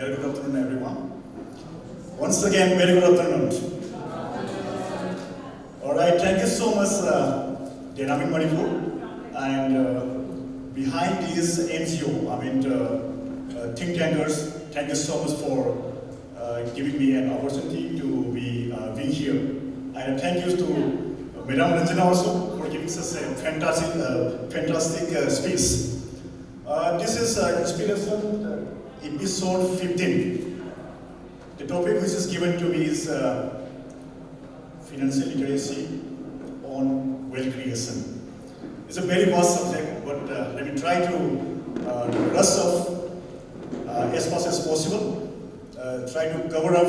Very good afternoon, everyone. Once again, very good afternoon. All right, thank you so much, Dynamic Manipur. And behind this NGO, think tankers, thank you so much for giving me an opportunity to be being here. And thank you to Madam Ranjana also for giving us a fantastic space. This is inspiration episode 15. The topic which is given to me is financial literacy on wealth creation. It's a very vast subject, but let me try to rush off as fast as possible. Try to cover up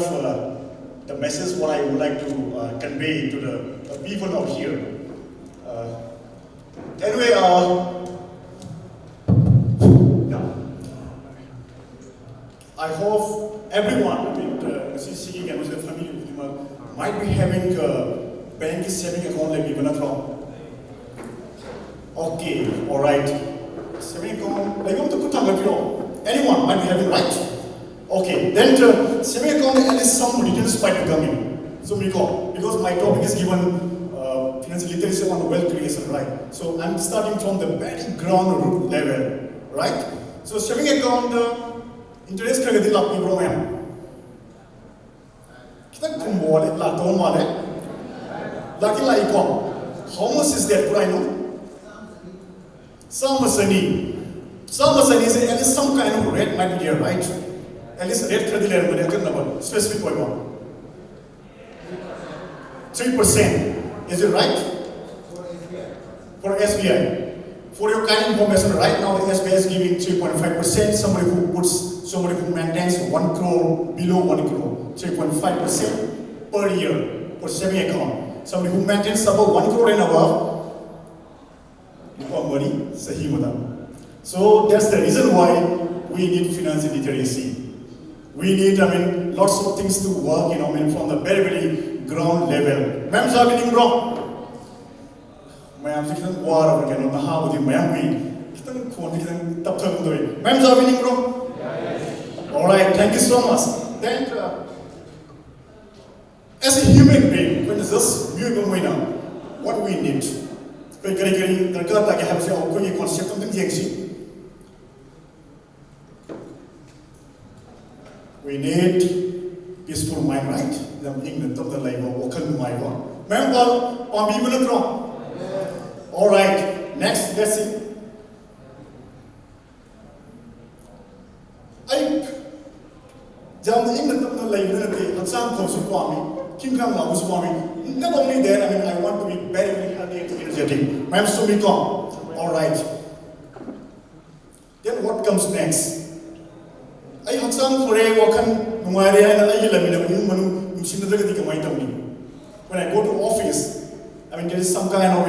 the message what I would like to convey to the people out here. Anyway, I hope everyone, CC and the family might be having a bank saving account like even from. Okay, all right. Saving account, anyone might be having, right? Okay, then saving account at least some details might be coming. So because my topic is given financial literacy on wealth creation, right? So I'm starting from the very ground root level, right? So saving account interest kagadi lakpi bro ma'am. Kita kumbo le lakto male. Lucky like how much is that? I know. Samasani is at least some kind of rate might be there, right? At least rate kagadi le number specific point 3%. Is it right? For SBI. For your kind of information, right now the SBI is giving 3.5%. Somebody who maintains 1 crore, below 1 crore, 3.5% per year for saving account. Somebody who maintains above 1 crore and above, money, so that's the reason why we need financial literacy. We need, lots of things to work, from the very, very ground level. Ma'am, is everything wrong? Ma'am, is everything wrong? Alright, thank you so much. Then, as a human being, when this what we need? We need peaceful mind, right? Alright, next, let's see. Not only that, I want to be very, very healthy and energetic. Ma'am, alright. Then what comes next? When I go to office, there is some kind of,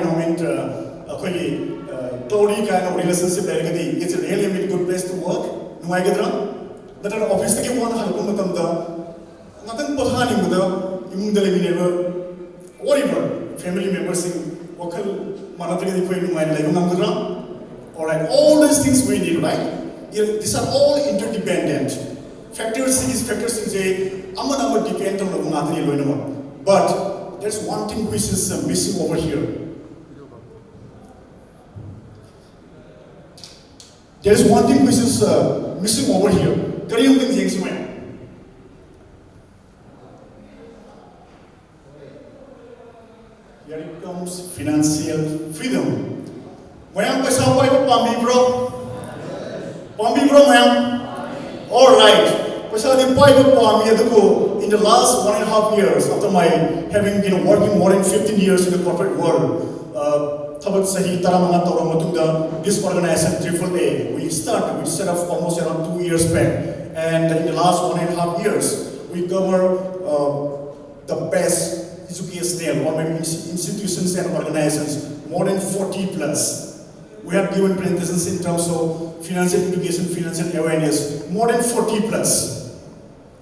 cloudy kind of relationship. It's a really good place to work. That an office take one nothing whatever family members alright, all these things we need, right? These are all interdependent. Factor say I'm depend on the but there's one thing which is missing over here. There's one thing which is missing over here. Here it comes financial freedom. Ma'am, bro? Pambi bro, ma'am? Alright. In the last 1.5 years, after my having been working more than 15 years in the corporate world, this organization AAA, we set up almost around 2 years back. And in the last 1.5 years, we cover the best educational or maybe institutions and organizations, more than 40 plus. We have given presentations in terms of financial education, financial awareness, more than 40 plus.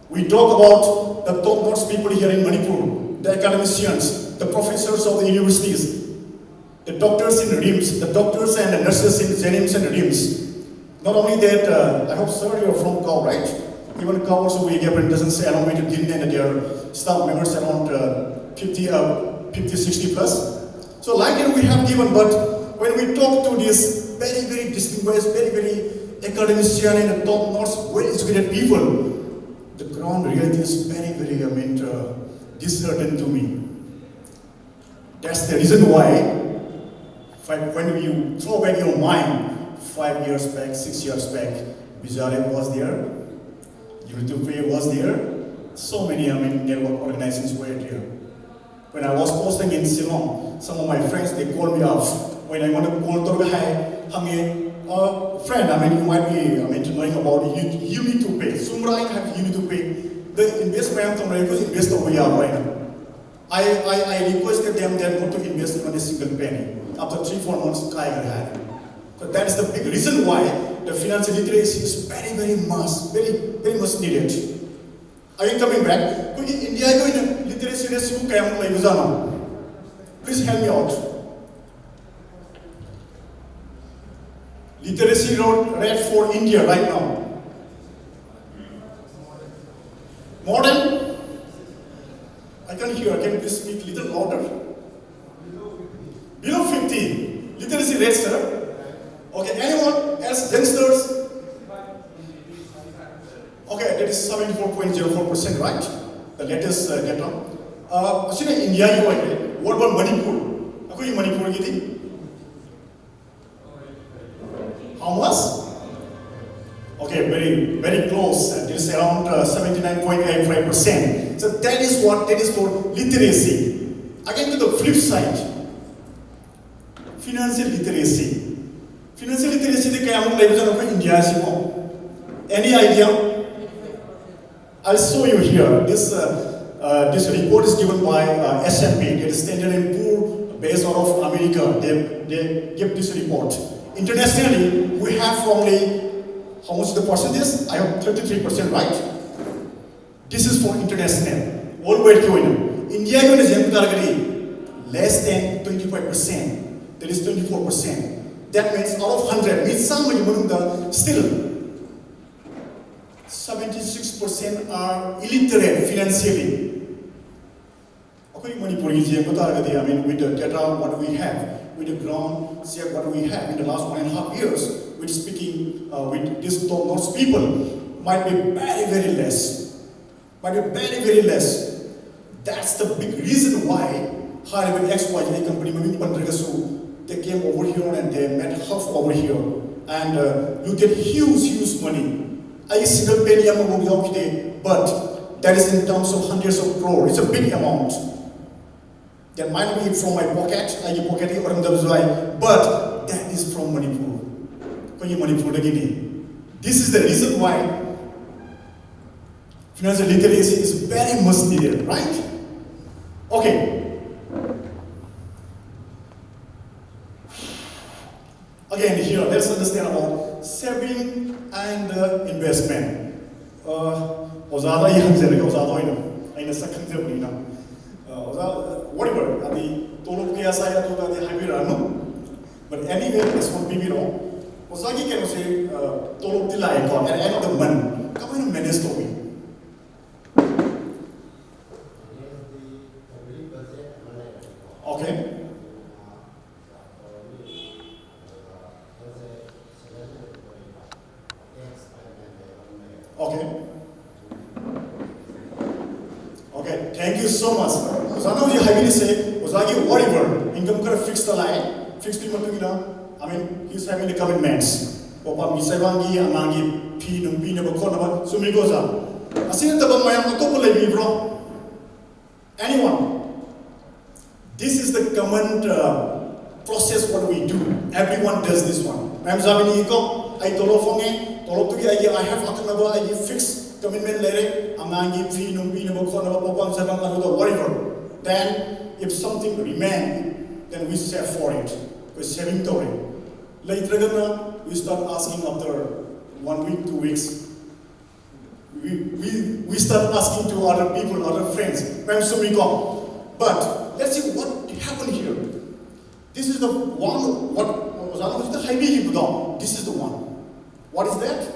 We talk about the top-notch people here in Manipur, the academicians, the professors of the universities, the doctors in RIMS, the doctors and the nurses in ZENIMS and RIMS. Not only that, I hope, sir, you're from Kau, right? even covers we get, but it doesn't say along with the din and their staff members around 50, 60 plus. So like we have given, but when we talk to these very, very distinguished, very, very academician and top-notch, well-educated people, the ground reality is very, very, disheartening to me. That's the reason why, when you throw back your mind, 5 years back, 6 years back, Bazar was there, Ltd.Opp was there, so many, network organizations were there. When I was posting in Ceylon, some of my friends, they called me up. When I want to call Torgahai, friend, you might be knowing about you need to pay. Sumra, you need to pay. The investment because invest over here right now. I requested them not to invest even a single penny. After 3-4 months, Kaiger had. So that is the big reason why the financial literacy is very, very much needed. Are you coming back? India literacy rate, please help me out. Literacy rate for India right now. More than? I can hear. Can you please speak a little louder? Below 50. Literacy rate, sir. Okay, anyone else? Youngsters? Okay, that is 74.04%, right? The latest data. India, what about Manipur? How is Manipur? How much? Okay, very, very close. It is around 79.85%. So that is for literacy. Again, to the flip side, financial literacy. Financial literacy, India. Any idea? I'll show you here. This report is given by S&P, that is Standard & Poor, based out of America. They give this report. Internationally, we have only, how much the percentage? I have 33%, right? This is for international. Worldwide, India is less than 25%. That is 24%. That means out of 100, means somebody still 76% are illiterate financially. With the data, what we have, with the ground, see what we have in the last 1.5 years, with speaking with these top-notch people, might be very, very less. Might be very, very less. That's the big reason why Harvard XYZ company, they came over here and they met half over here. And you get huge money. I single penny but that is in terms of hundreds of crores. It's a big amount. That might be from my pocket, but that is from Manipur. This is the reason why financial literacy is very much needed, right? Okay. Again, here, let's understand about saving and investment. Whatever, but anyway, this one be Ozagi can say, Tolop Tilai, at the end of the month, come on, manage to me. Okay. Okay. Okay, thank you so much. Because I know you heavily say, Ozagi, whatever, income can fix the line, fix the he's having the commitments. Papa Misavangi, Amangi, P, Numpi, Nabakonaba, Sumigoza. I see the Bamayam Topole, bro. Anyone? This is the common process what we do. Everyone does this one. I have I fixed commitment later. Amangi, P, Numpi, Nabakonaba, Papa Misavangi, whatever. Then, if something remains, then we save for it. We're saving to it. Later, we start asking after 1 week, 2 weeks. We start asking to other people, other friends, when so we go. But let's see what happened here. This is the one, this is the one. What is that?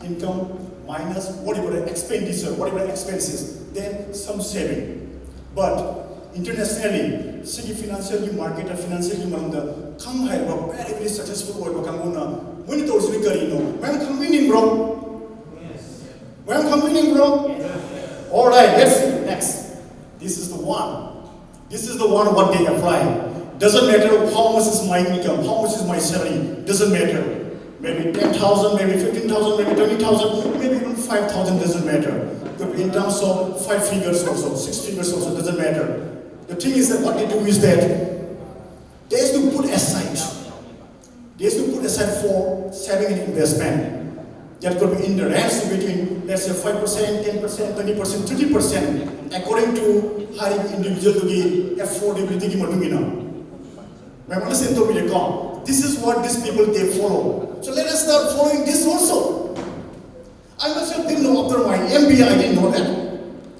Income minus whatever expenditure, whatever expenses, then some saving. But internationally, see financial market or financial market, come here, very very successful work. When it also when come winning, bro. When come winning, bro. All right, let's see next. This is the one. This is the one what they apply. Doesn't matter how much is my income, how much is my salary. Doesn't matter. Maybe 10,000, maybe 15,000, maybe 20,000, maybe even 5,000. Doesn't matter. In terms of 5 figures also, 6 figures also, doesn't matter. The thing is that what they do is that they have to put aside. They have to put aside for saving and investment. That could be in the range between, let's say, 5%, 10%, 20%, 30%, according to how individual to be affordability. This is what these people they follow. So let us start following this also. I myself didn't know after my MBA, I didn't know that.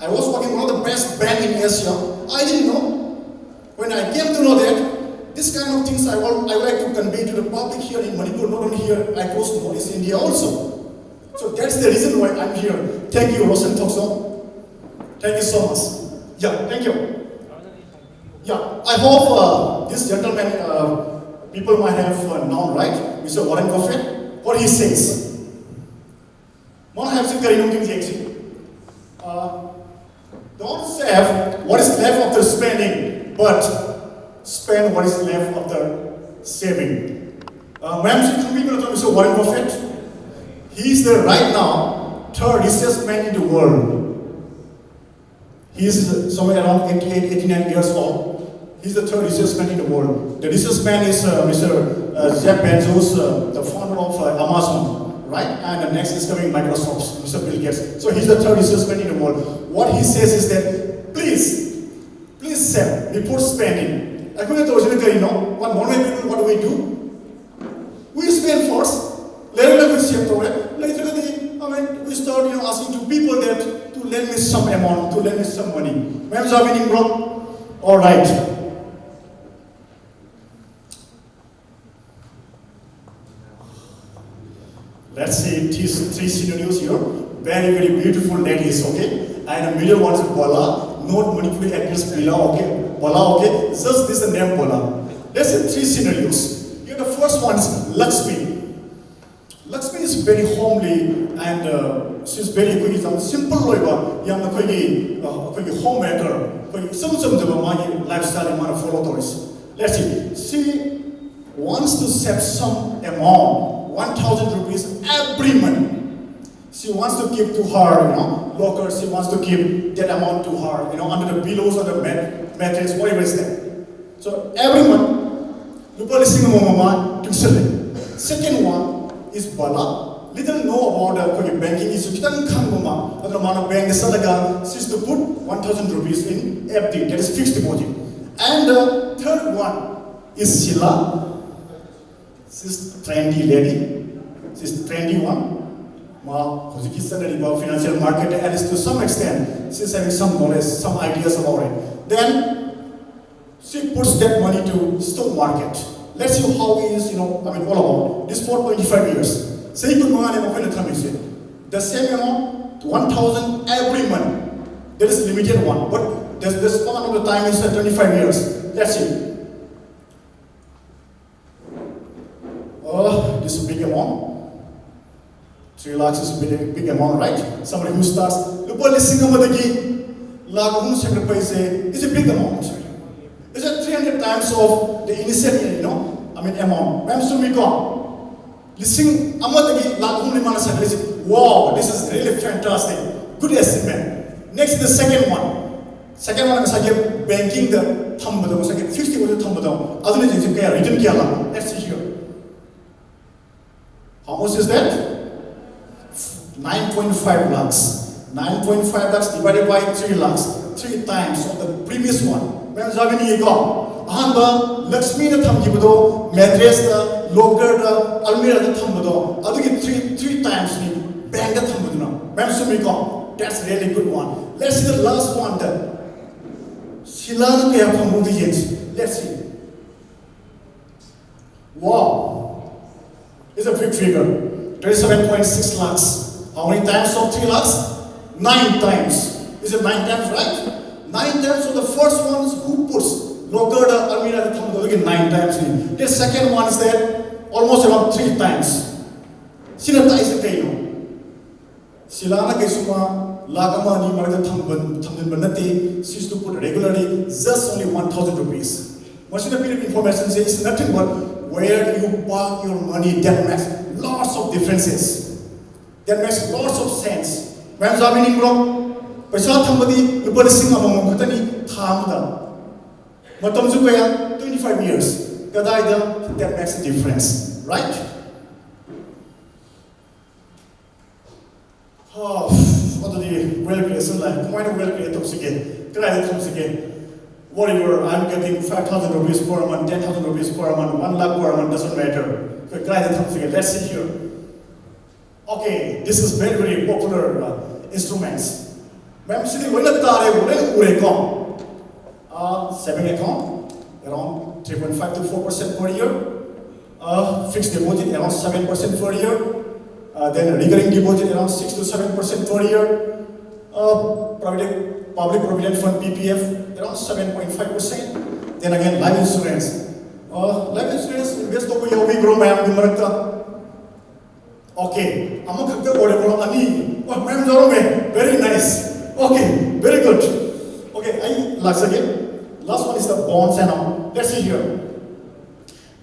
I was working in one of the best banks in Asia. I didn't know. When I came to know that, this kind of things I like to convey to the public here in Manipur, not only here, across Northeast India also. So that's the reason why I'm here. Thank you, Rosen Tokso. Thank you so much. Yeah, thank you. Yeah, I hope this gentleman, people might have known, right? Mr. Warren Buffett, what he says. Don't save what is left after spending, but spend what is left after saving. Mr. Warren Buffett, he is the right now third richest man in the world. He is somewhere around 88, 89 years old. He's the third richest man in the world. The richest man is Mr. Jeff Bezos, the founder of Amazon, right? And the next is coming Microsoft, Mr. Bill Gates. So he's the third richest man in the world. What he says is that please save before spending. What normal people, what do we do? We spend first. Later we save to it. Later we start asking to people that to lend me some amount, to lend me some money. When's our meaning, bro? All right. Let's see three scenarios here. Very, very beautiful ladies, okay? And the middle one is Bola, not Manipuri actress Bila, okay? Bola, okay? Just this is the name Bola. Let's see 3 scenarios. Here the first one is Lakshmi. Lakshmi is very homely and she's very quick. Simple loiba, young homemaker, some lifestyle in follow. Let's see. She wants to save some amount. 1,000 rupees every month. She wants to give to her, locker. She wants to give that amount to her, under the pillows or the mattress, whatever is there. So every month, second one is Bala. Little know about banking issue. She's to put 1,000 rupees in FD, that is fixed deposit. And the third one is Sheila. She's trendy lady. She's trendy one. She's studying about financial market and to some extent she's having some knowledge, some ideas about it. Then she puts that money to stock market. Let's see how he is, all about this for 25 years. Say the same amount, 1,000 every month. That is limited one, but the span of the time is 25 years. Let's see. This is a big amount. 3 lakhs is a big amount, right? Somebody who starts, it's a big amount. It's 300 times of the initial, amount. Wow, this is really fantastic. Good estimate. Next is the second one. Second one is banking the thumb, 50 was the thumb. Let's see here. How much is that? 9.5 lakhs. 9.5 lakhs divided by 3 lakhs. 3 times of the previous one. When Zavini go, Ahamba, Lakshmi the Thamkibudo, Madras the Loker the Almira the Thambudo. I'll give 3 times me, bang the Thambuduna. When Sumiko, that's a really good one. Let's see the last one then. Shilana Kaya Thambudians. Let's see. Wow. It's a big figure. 27.6 lakhs. How many times of 3 lakhs? 9 times. Is it 9 times, right? 9 times. So the first one is who puts local Almira 9 times. The second one is that almost around 3 times. Sinata is a kaino. Silana Kesuma, Lagama ni Marga Tamil Banati, she's to put regularly just only 1,000 rupees. What's the period of information says nothing but where you park your money, that makes lots of differences. That makes lots of sense. When I'm in England, Pasha Tambadi, you put a sing among Mutani, Tamda. Matamzukaya, 25 years. Kadaida, that makes a difference, right? Oh, what are the well-created life? Why not well-created again? Kadaida comes again. Whatever, I'm getting 5,000 rupees per month, 10,000 rupees per month, 1 lakh per month, doesn't matter. Let's see here. Okay, this is very, very popular instruments. Ma'am, see, when the saving account, around 3.5 to 4% per year. Fixed deposit, around 7% per year. Then recurring deposit, around 6 to 7% per year. Public Provident Fund, PPF, around 7.5%. Then again, life insurance. Life insurance, invest over your week, ma'am, okay, I'm going to order ani. Oh, ma'am, very nice. Okay, very good. Okay, last again. Last one is the bonds and all. Let's see here.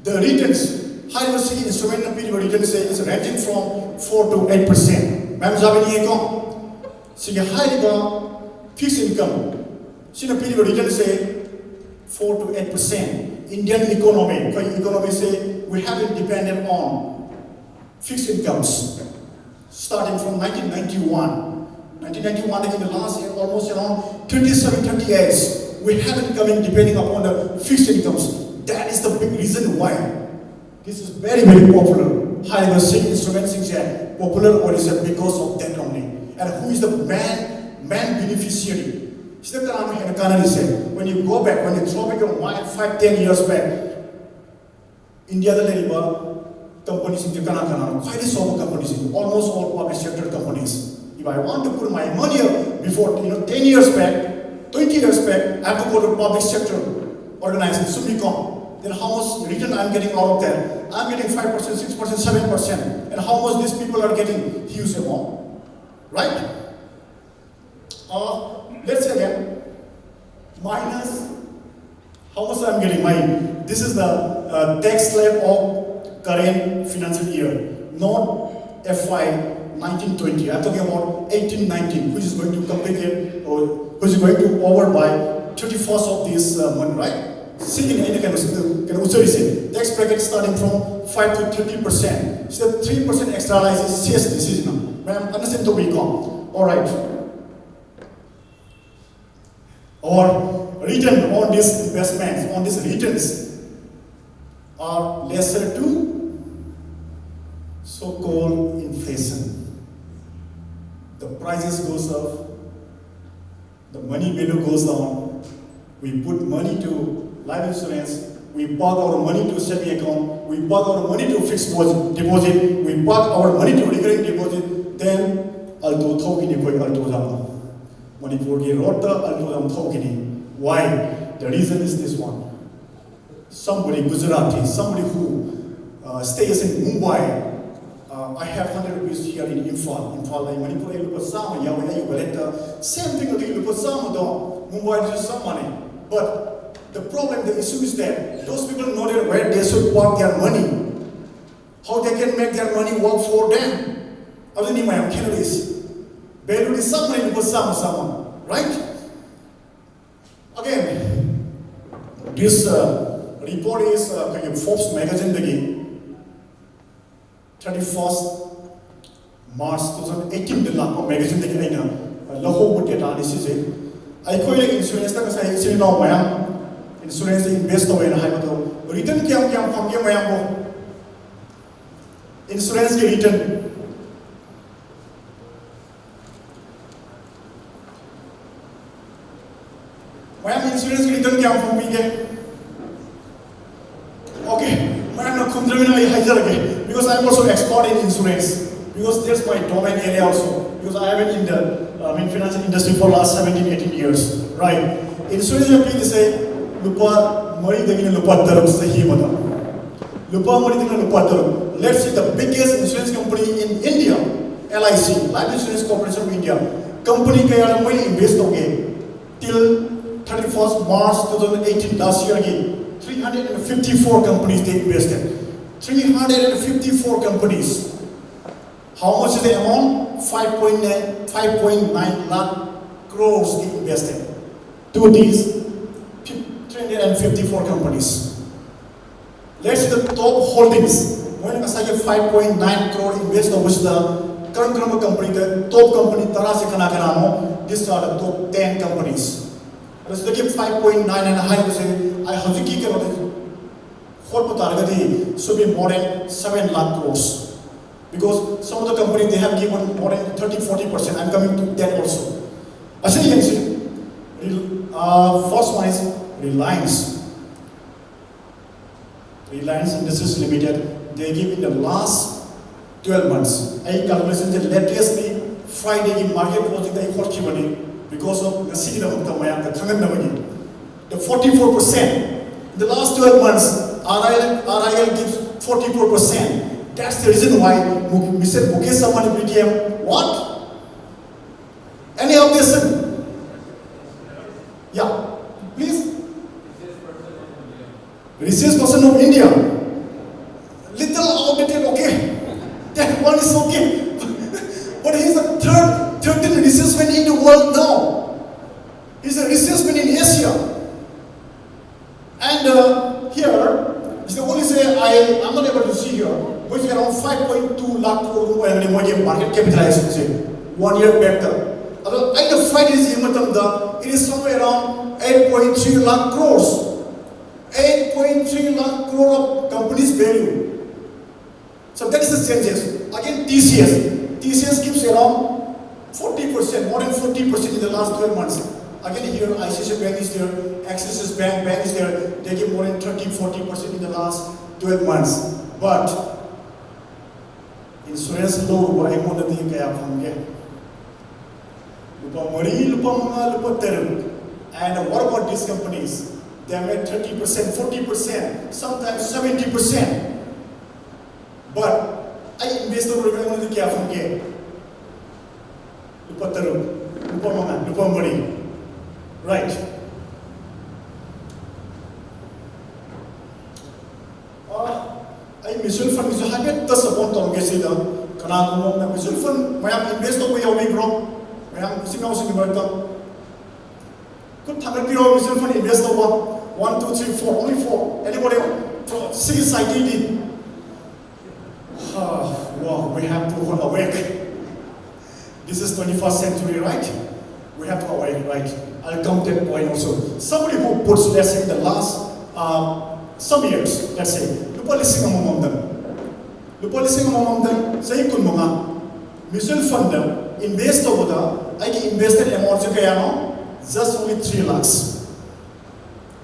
The returns, high university instrument period returns is ranging from 4 to 8%. Ma'am, Zabini account. So you high the fixed income. So the period returns say 4 to 8%. Indian economy say we have been dependent on fixed incomes starting from 1991. 1991 in the last year, almost around 27, 30 years, we haven't come in depending upon the fixed incomes. That is the big reason why this is very, very popular. High investing instruments is popular, or is it because of that only? And who is the man beneficiary? When you go back, when you throw back your mind 5, 10 years back, India the labor companies in quite a small companies, almost all public sector companies. If I want to put my money up before 10 years back, 20 years back, I have to go to public sector organization, Sumicom. Then how much return I'm getting out of that? I'm getting 5%, 6%, 7%. And how much these people are getting? Huge amount. Right? Let's say again, minus how much I'm getting. This is the tax slab of current financial year, not FY 1920. I'm talking about 1819, which is going to complete it, or which is going to over by 31st of this month, right? Second, any kind of tax bracket starting from 5 to 30%. So 3% extra license CS decision. Ma'am, understand to become. Alright. Or return on these investments, on these returns are lesser to so-called inflation. The prices goes up, the money value goes down, we put money to life insurance, we park our money to saving account, we park our money to fixed deposit, we park our money to recurring deposit, then alto thokini koi alto jama. Manipuri wrote the alto thokini. Why? The reason is this one. Somebody Gujarati, somebody who stays in Mumbai. I have 100 rupees here in Imphal. Imphal, Manipur, you put some, same thing you put some, Mumbai is some money. But the problem, the issue is that those people know that where they should park their money, how they can make their money work for them. I don't need my calories. Value is some money, put some, right? Again, this report is Forbes magazine again. 31st March 2018 the last magazine the aina laho but data analysis I call insurance ta sai sin no mayam insurance invest to na hai to return kyam pham ke mayam bo insurance ke return mayam insurance ke return kyam pham ke okay mayam na khundra mina I hajar ke because I am also expert in insurance. because that's my domain area also. Because I have been in the financial industry for last 17, 18 years, right? Insurance company say, lupa mari dagina lupa darum sahi mata. Lupa mari dagina lupa darum. Let's see the biggest insurance company in India, LIC, Life Insurance Corporation of India. Company kaya na mari invest okay till 31st March 2018 last year again. 354 companies they invested. 354 companies. How much is the amount? 5.9 lakh crores they invested to these 354 companies. Let's see the top holdings. When I say 5.9 crore invest over the current company, the top company, these are the top 10 companies. So they give 5.9 and high. I have to keep it. Should be more than 7 lakh crores. Because some of the companies they have given more than 30-40%. I'm coming to that also. As you can see, first one is Reliance. Reliance Industries Limited. They give in the last 12 months. I calculation the latestly Friday in market project they got money because of the city of the 44%. In the last 12 months, RIL gives 44%. That's the reason why Mr. Mukesh Ambani became what? Any objection? Yeah, please. Richest person of India. Little outdated, okay. That one is okay. But he's the 13th richest man in the world now. He's the richest man in Asia. And here, is the only say I'm not able to see here, which is around 5.2 lakh crore market capitalization. 1 year back there. I the Friday is it is somewhere around 8.3 lakh crores. 8.3 lakh crore of company's value. So that is the changes. Again, TCS gives around 40%, more than 40% in the last 12 months. Again, here ICICI Bank is there, Axis Bank is there. They give more than 30-40% in the last 12 months. But insurance low, I want to think kaya phangge. Lupa mari, lupa mga, lupa teru. And what about these companies? They have made 30%, 40%, sometimes 70%. But I invest over I want to think kaya phangge. Lupa teru, lupa mga, lupa mari. Right. I mutual fund is a habit. That's a point on getting the Kanaka mutual fund. My invest over your way grow. I am sitting out in the Bertha. Could target your mutual fund invest over 1, 2, 3, 4, only 4. Anybody? 6 IDD. Wow, we have to awake. This is 21st century, right? We have to awake, right? I'll come to that point also. Somebody who puts, let's say, the last some years, let's say, lupa lising among them. Lupa lising among them, say kun mga mutual fund them, invest over the, I invested amount just only 3 lakhs.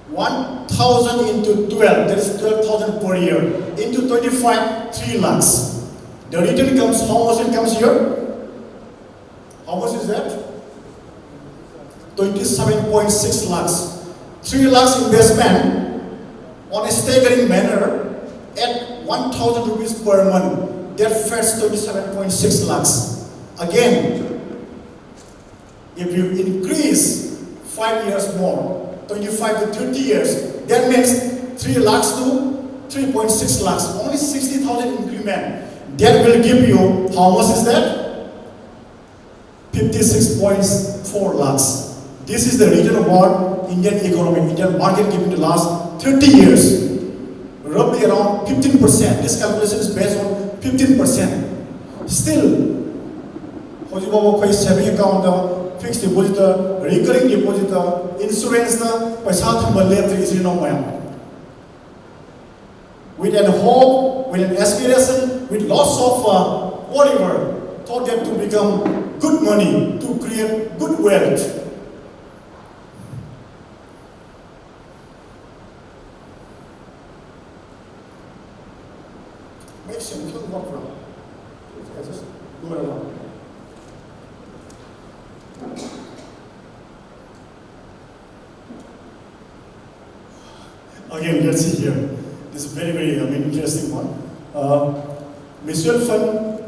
1,000 into 12, that is 12,000 per year. Into 25, 3 lakhs. The return comes, how much it comes here? How much is that? 27.6 lakhs. 3 lakhs investment on a staggering manner at 1,000 rupees per month. That fetches 27.6 lakhs. Again, if you increase 5 years more, 25 to 30 years, that makes 3 lakhs to 3.6 lakhs. Only 60,000 increment. That will give you, how much is that? 56.4 lakhs. This is the reason what Indian economy, Indian market given the last 30 years. Roughly around 15%. This calculation is based on 15%. Still, saving account, fixed deposit, recurring deposit, insurance, with an hope, with an aspiration, with lots of whatever, taught them to become good money, to create good wealth. Makes him kill what from? Again, let's see here. This is very, very interesting one. Mutual fund.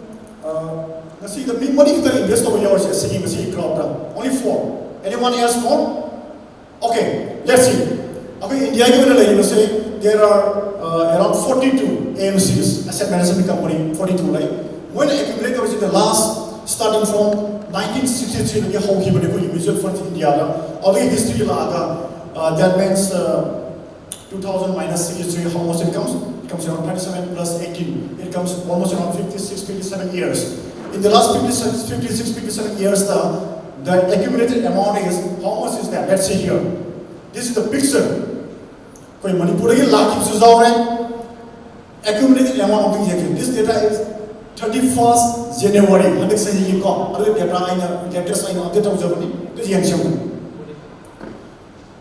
Let's see the big money that invest over yours is singing the crowd. Only 4. Anyone else more? Okay, let's see. Okay, India given say there are around 42 AMCs, asset management company, 42, right? When accumulated was in the last, starting from 1963, how he would mutual funds in India, although history that means 2000 minus 63, how much it comes? It comes around 27 plus 18. It comes almost around 56, 57 years. In the last 56, 57 years, the accumulated amount is, how much is that? Let's see here. This is the picture. Koi Manipur ke lakh accumulated amount of things. This data is 31st January. Handik sa yi ko. Ado data aina update ho jabani. To yang cham.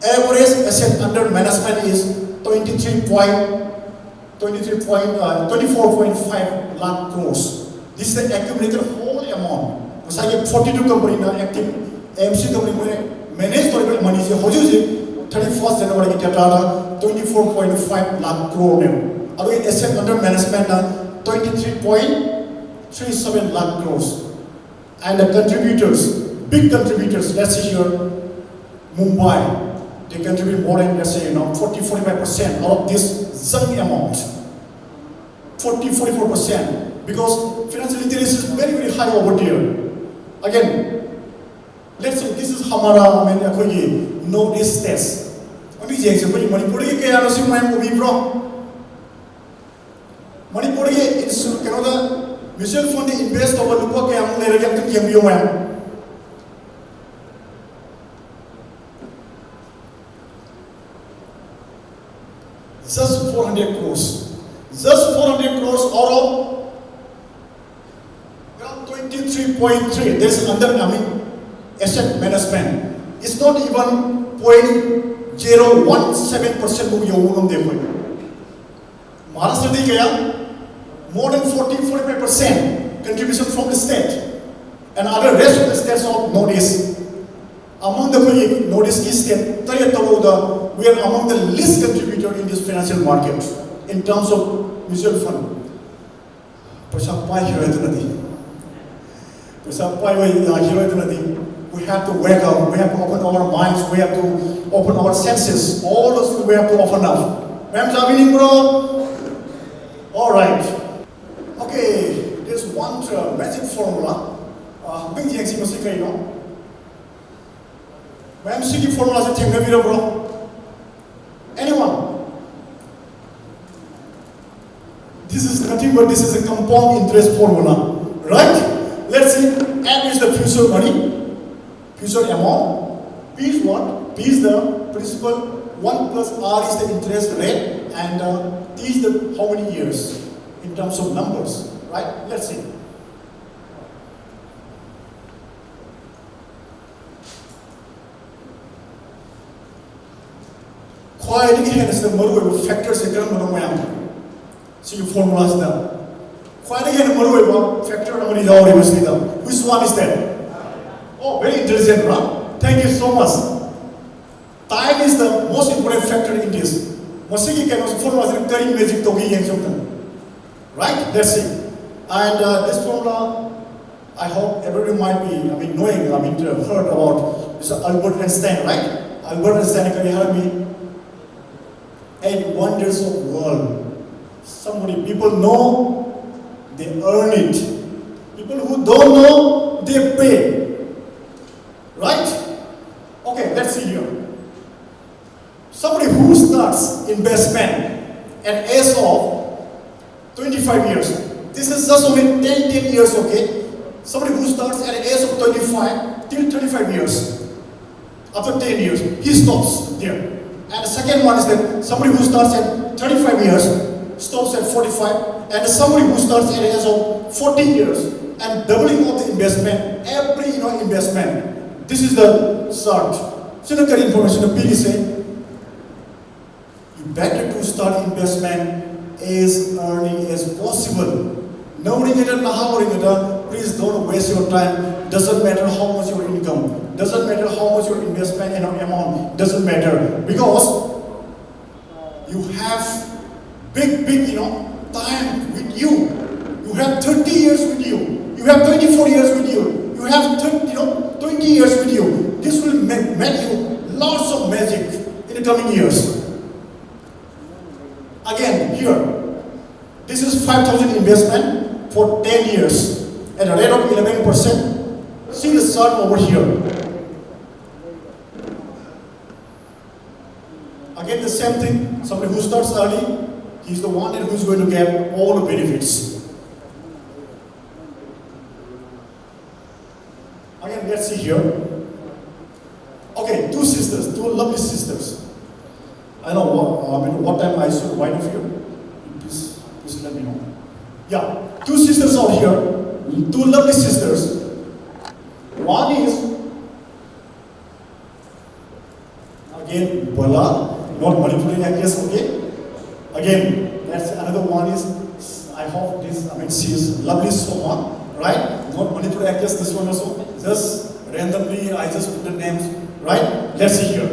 Average asset under management is 24.5 lakh crores. This is the accumulated whole amount. Masaya 42 company na active AMC company manage for money is hoju 31st January data 24.5 lakh crore. Other asset under management 23.37 lakh crores. And the contributors, big contributors, let's see here, Mumbai, they contribute more than, let's say, 40-45% out of this sum amount. 40-44%. Because financial literacy is very, very high over there. Again, let's say this is Hamara, notice test. Only the example, Manipur ke kaya nasi mayam ubi bro. Manipur ke insu kanoda mutual fund invest over lupa kaya ang lera yang tu yang mayam. Just 400 crores. Just 400 crores out of 23.3. This is under asset management. It's not even 0.017% of your own. Maharashtra di kaya more than 40-45% contribution from the state and other rest of the states of notice. Among the notice is state, we are among the least contributor in this financial market in terms of mutual fund. We have to wake up, we have to open our minds, we have to open our senses. All those things we have to open up. Ma'am, are winning, bro? Alright. Okay, there's one magic formula. Ma'am, see formula is a bro. Anyone? This is nothing but this is a compound interest formula. Right? Let's see. M is the future money, future amount. P is what? P is the principal. 1 plus R is the interest rate, and T is the how many years in terms of numbers. Right? Let's see. Kwakeithel is the model factors in the see your formulas now. Kwakeithel factor which one is that? Oh, very intelligent, right? Thank you so much. Time is the most important factor in this. Right? Let's see. And this formula, I hope everybody might be, knowing, heard about Mr. Albert Einstein, right? Albert Einstein, can you help me? 8 wonders of the world. People know, they earn it. People who don't know, they pay. Right? Okay, let's see here. Somebody who starts investment at age of 25 years. This is just only 10 years, okay? Somebody who starts at the age of 25 till 35 years. After 10 years, he stops there. And the second one is that somebody who starts at 35 years, stops at 45, and somebody who starts at the age of 40 years and doubling of the investment, every investment. This is the start. So look at information, the PD say, you better to start investment as early as possible. Please don't waste your time. Doesn't matter how much your income, doesn't matter how much your investment amount, doesn't matter, because you You have big, time with you. You have 30 years with you. You have 24 years with you. You have 20 years with you. This will make you lots of magic in the coming years. Again, here, this is 5,000 investment for 10 years at a rate of 11%. See the chart over here. Again, the same thing. Somebody who starts early, he's the one who's going to get all the benefits. Again, let's see here. Okay, two sisters, two lovely sisters. I know what time I should wind up here. Please let me know. Yeah, two sisters out here, two lovely sisters. One is again Bala, not Manipuri actress. Okay. Again, that's another one is. I hope this. She is lovely someone, right? Not Manipuri actress. This one also. Just randomly, I just put the names, right? Let's see here.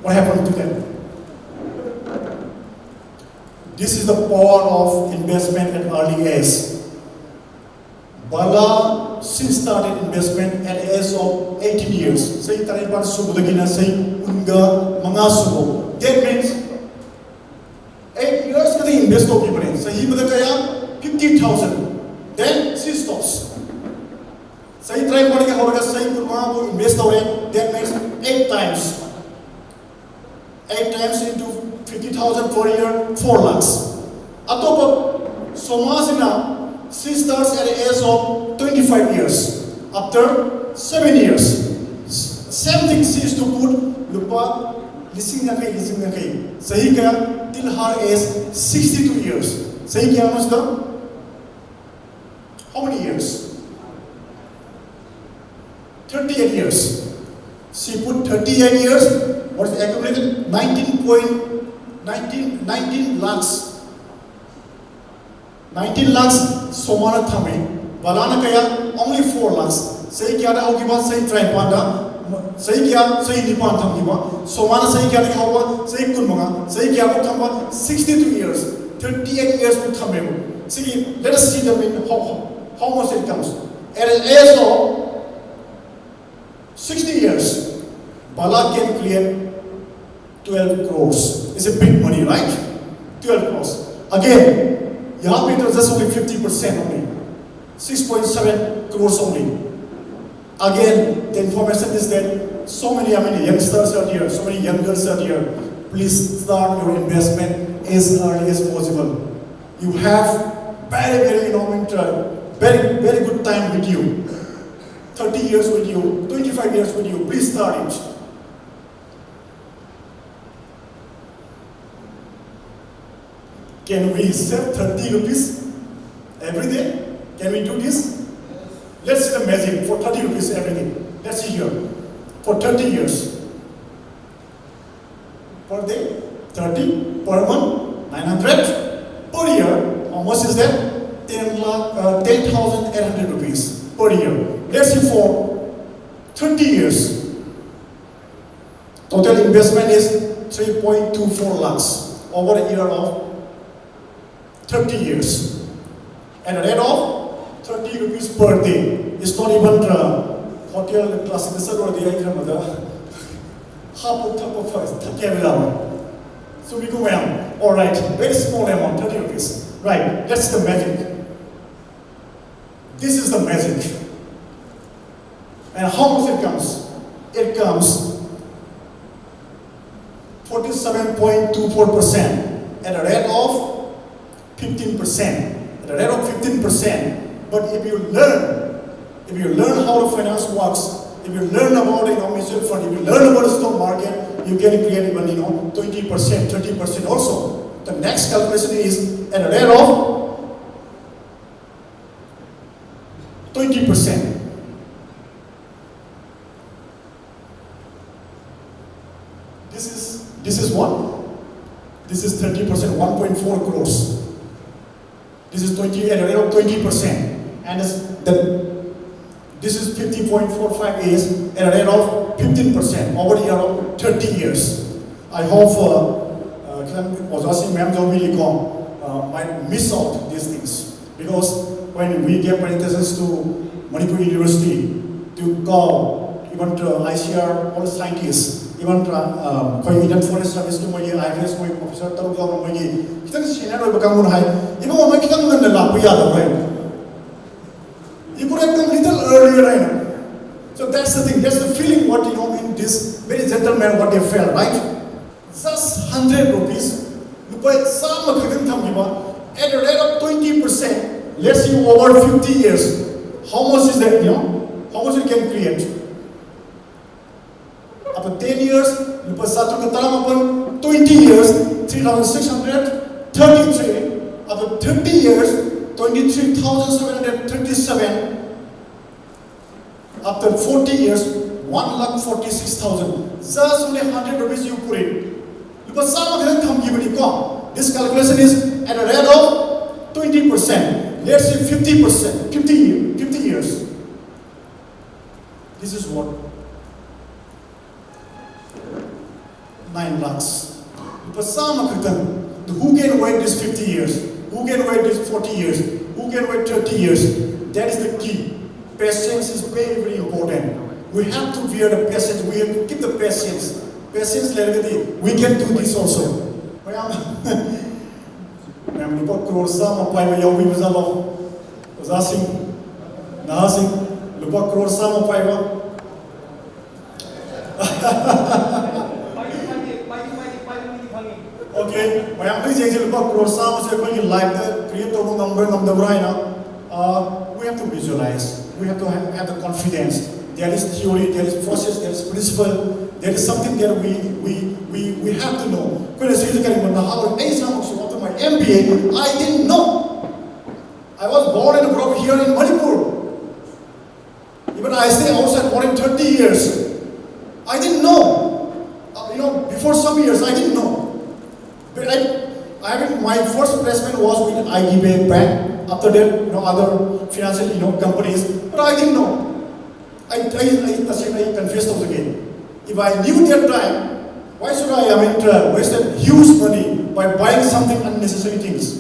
What happened to them? This is the power of investment at early age. Bala, she started investment at the age of 18 years. Say taripan subudagina say unga mga subo. That means 8 years ka invest of people. So he would kaya 50,000. Then she stops. Say try money ka say kurma wo invest away. That means 8 times. 8 times into 50,000 per year, 4 lakhs. Atop Somasina, she starts at the age of 25 years. After 7 years, same thing she is to put lupa lising nakai. Sahi kaya till her age 62 years. Sahi kya anuska? How many years? 38 years. She put 38 years. What is the accumulated? 19 lakhs. 19 lakhs Somana Thame. Balana Kaya only 4 lakhs. Say Kiada Okiba, say Tripanda, say Kia, say Nipan Tamiba, Somana say Kiada Kawa, say Kunmanga, say Kiabo Tamba, 62 years, 38 years with Tamil. See, let us see them in how much it comes. At an age of 60 years, Bala can clear 12 crores. It's a big money, right? 12 crores. Again, Yahan Peter just only 50% only. 6.7 crores only. Again, the information is that so many youngsters are here, so many young girls are here. Please start your investment as early as possible. You have very very good time with you. 30 years with you, 25 years with you. Please start it. Can we save 30 rupees every day? Can we do this? Let's see the magic for 30 rupees every day. Let's see here. For 30 years. Per day, 30. Per month, 900. Per year, how much is that? 10,800 rupees per year. Let's see for 30 years. Total investment is 3.24 lakhs over a year of 30 years. And a rate of 30 rupees per day. It's not even hotel class or the item half of first. So we go around. Alright, very small amount, 30 rupees. Right, that's the magic. This is the magic. And how much it comes? It comes 47.24% at a rate of 15%. At a rate of 15%. But if you learn how the finance works, if you learn about mutual fund, if you learn about the stock market, you can create even 20%, 30% also. The next calculation is at a rate of 20%. This is what? This is 30%, 1.4 crores. This is 20 at a rate of 20%. And this is 50.45 is at a rate of 15% over a year of 30 years. I hope might miss out these things. Because when we gave presentations to Manipur University, to go, even to ICR, all scientists, even to Indian Forest Service, to my IFS, my officer, to go, my senior, even when you could have come a little earlier, right? So that's the thing, that's the feeling what in this very gentleman what they felt, right? Just 100 rupees, at a rate of 20%, let's say over 50 years, how much is that, how much you can create? After 10 years, 20 years, 3,633. After 30 years, 23,737. After 40 years, 1,46,000. Just only 100 rupees you put it. Because some of them come give it. This calculation is at a rate of 20%. Let's say 50%, 50 years. This is what? 9 lakhs. Because some of them, who can wait this 50 years? Who can wait this 40 years? Who can wait 30 years? That is the key. Patience is very, very important. We have to bear the patience. We have to keep the patience. Patience, we can do this also. I'm lupa crore sama pai ma yawi mazalo. Zasing, nahasing, lupa crore sama pai ma. Okay, my am saying lupa crore sama se koi like the create to number right now. We have to visualize. We have to have the confidence. There is theory, there is process, there is principle, there is something that we have to know. When I say my MBA, I didn't know. I was born and brought up here in Manipur. Even I stay outside more than 30 years. I didn't know. Before some years, I didn't know. But my first placement was with IDBI Bank. After that, other financial, companies. But I didn't know. I confessed again. If I knew that time, why should I waste huge money by buying something unnecessary things?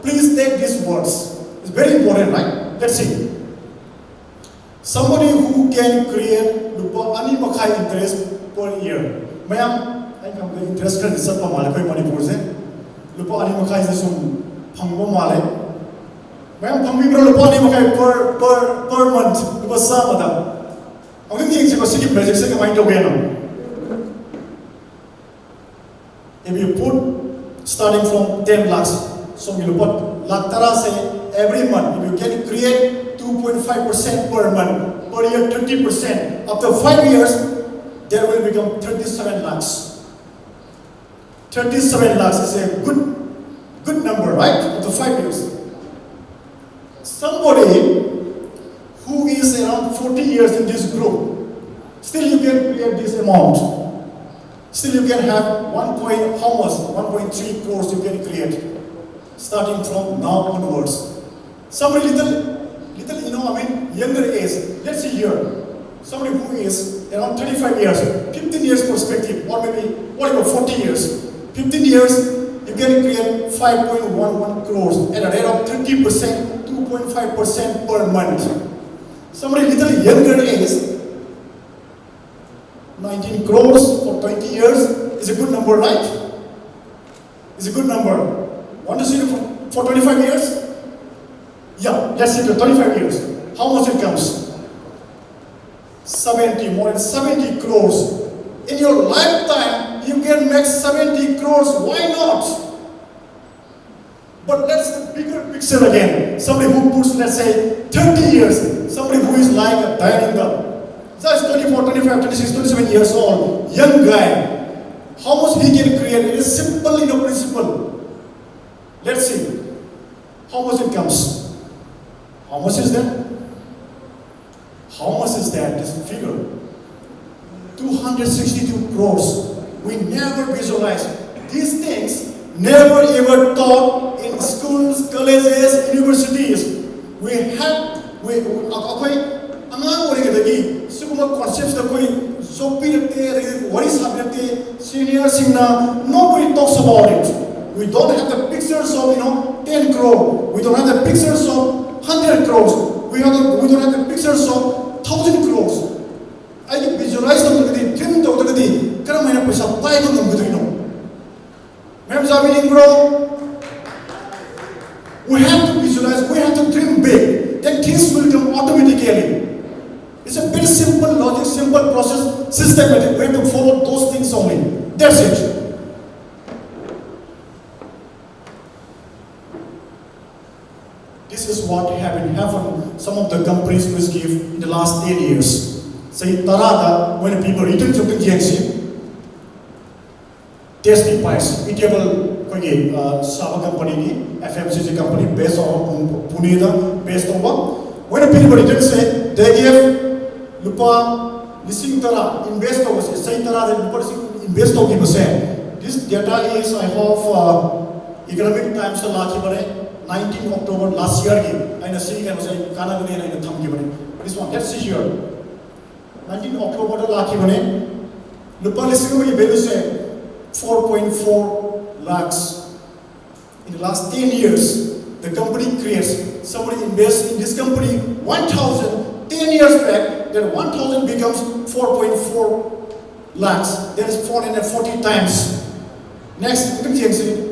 Please take these words. It's very important, right? Let's see. Somebody who can create interest per year. Ma'am, I am interested in something Manipur. Lupa ani makai is some pangbo male. Ma'am, pangbi bro lupa ani makai per month. Lupa sama da. Ang hindi yung sikip project sa kamay to gano. If you put starting from 10 lakhs, so you put lakh tara say every month. If you can create 2.5% per month, per year 30%. After 5 years, there will become 37 lakhs. 37 lakhs is a good number, right? After 5 years. Somebody who is around 40 years in this group, still you can create this amount. Still you can have 1.3 crores you can create, starting from now onwards. Somebody younger age, let's see here. Somebody who is around 35 years, 15 years perspective, or maybe whatever, 40 years. 15 years, you can create 5.11 crores at a rate of 30%, 2.5% per month. Somebody little younger age, 19 crores for 20 years is a good number, right? It's a good number. Want to see it for 25 years? Yeah, let's see the 25 years. How much it comes? more than 70 crores. In your lifetime, you can make 70 crores. Why not? But let's the bigger picture again. Somebody who puts, let's say, 30 years. Somebody who is like a diamond. Just 24, 25, 26, 27 years old. Young guy. How much he can create? It is simple principle. Let's see. How much it comes? How much is that? How much is that? This figure. 262 crores. We never visualize. These things never ever taught in schools, colleges, universities. We have, concepts that what is happening? Senior Singna, nobody talks about it. We don't have the pictures of 10 crore. We don't have the pictures of 100 crores. We don't have the pictures of 1,000 crores. I visualize them to the dream to the Karamana Pisa, buy them with bro. We have to visualize, we have to dream big. Then things will come automatically. It's a very simple logic, simple process, systematic. We have to follow those things only. That's it. This is what happened. Some of the companies which give in the last 10 years. Say Tarada, when people return to the GNC, testifies, eatable Saba company, FMCG company, based on Pune, based on what? When people return say, they give Lupa Lising Tara, investors, say Tara, the investors say, this data is, I have Economic Times, 19 October last year, and I see Canada and Thumb. This one, let's see here. 19 October last year, Lupa Lising value say 4.4 lakhs. In the last 10 years, the company creates, somebody invests in this company 1,000, 10 years back, then 1,000 becomes 4.4 lakhs. That is 440 times. Next,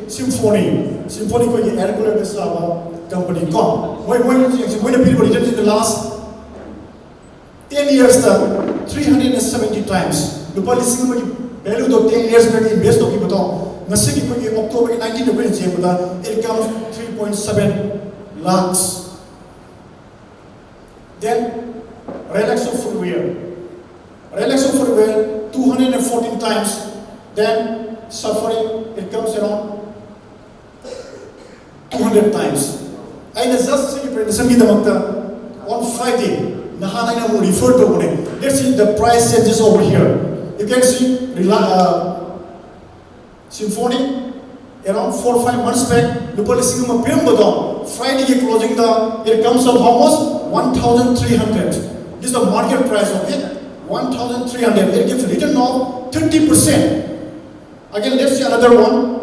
Symphony. Symphony ko ye aircraft Saba company come. When the people return in the last 10 years, 370 times. Lupa lising value to 10 years back invest of people. Nasiki ko ye October 19 it comes 3.7 lakhs. Then Relaxo footwear. Relaxo footwear 214 times. Then Suffering, it comes around 200 times. I just see on Friday, Nahana will refer to it. Let's see the price changes over here. You can see Symphony around 4 or 5 months back, Friday closing it comes up almost 1,300. This is the market price, okay? 1,300. It gives return of 30%. Again, let's see another one.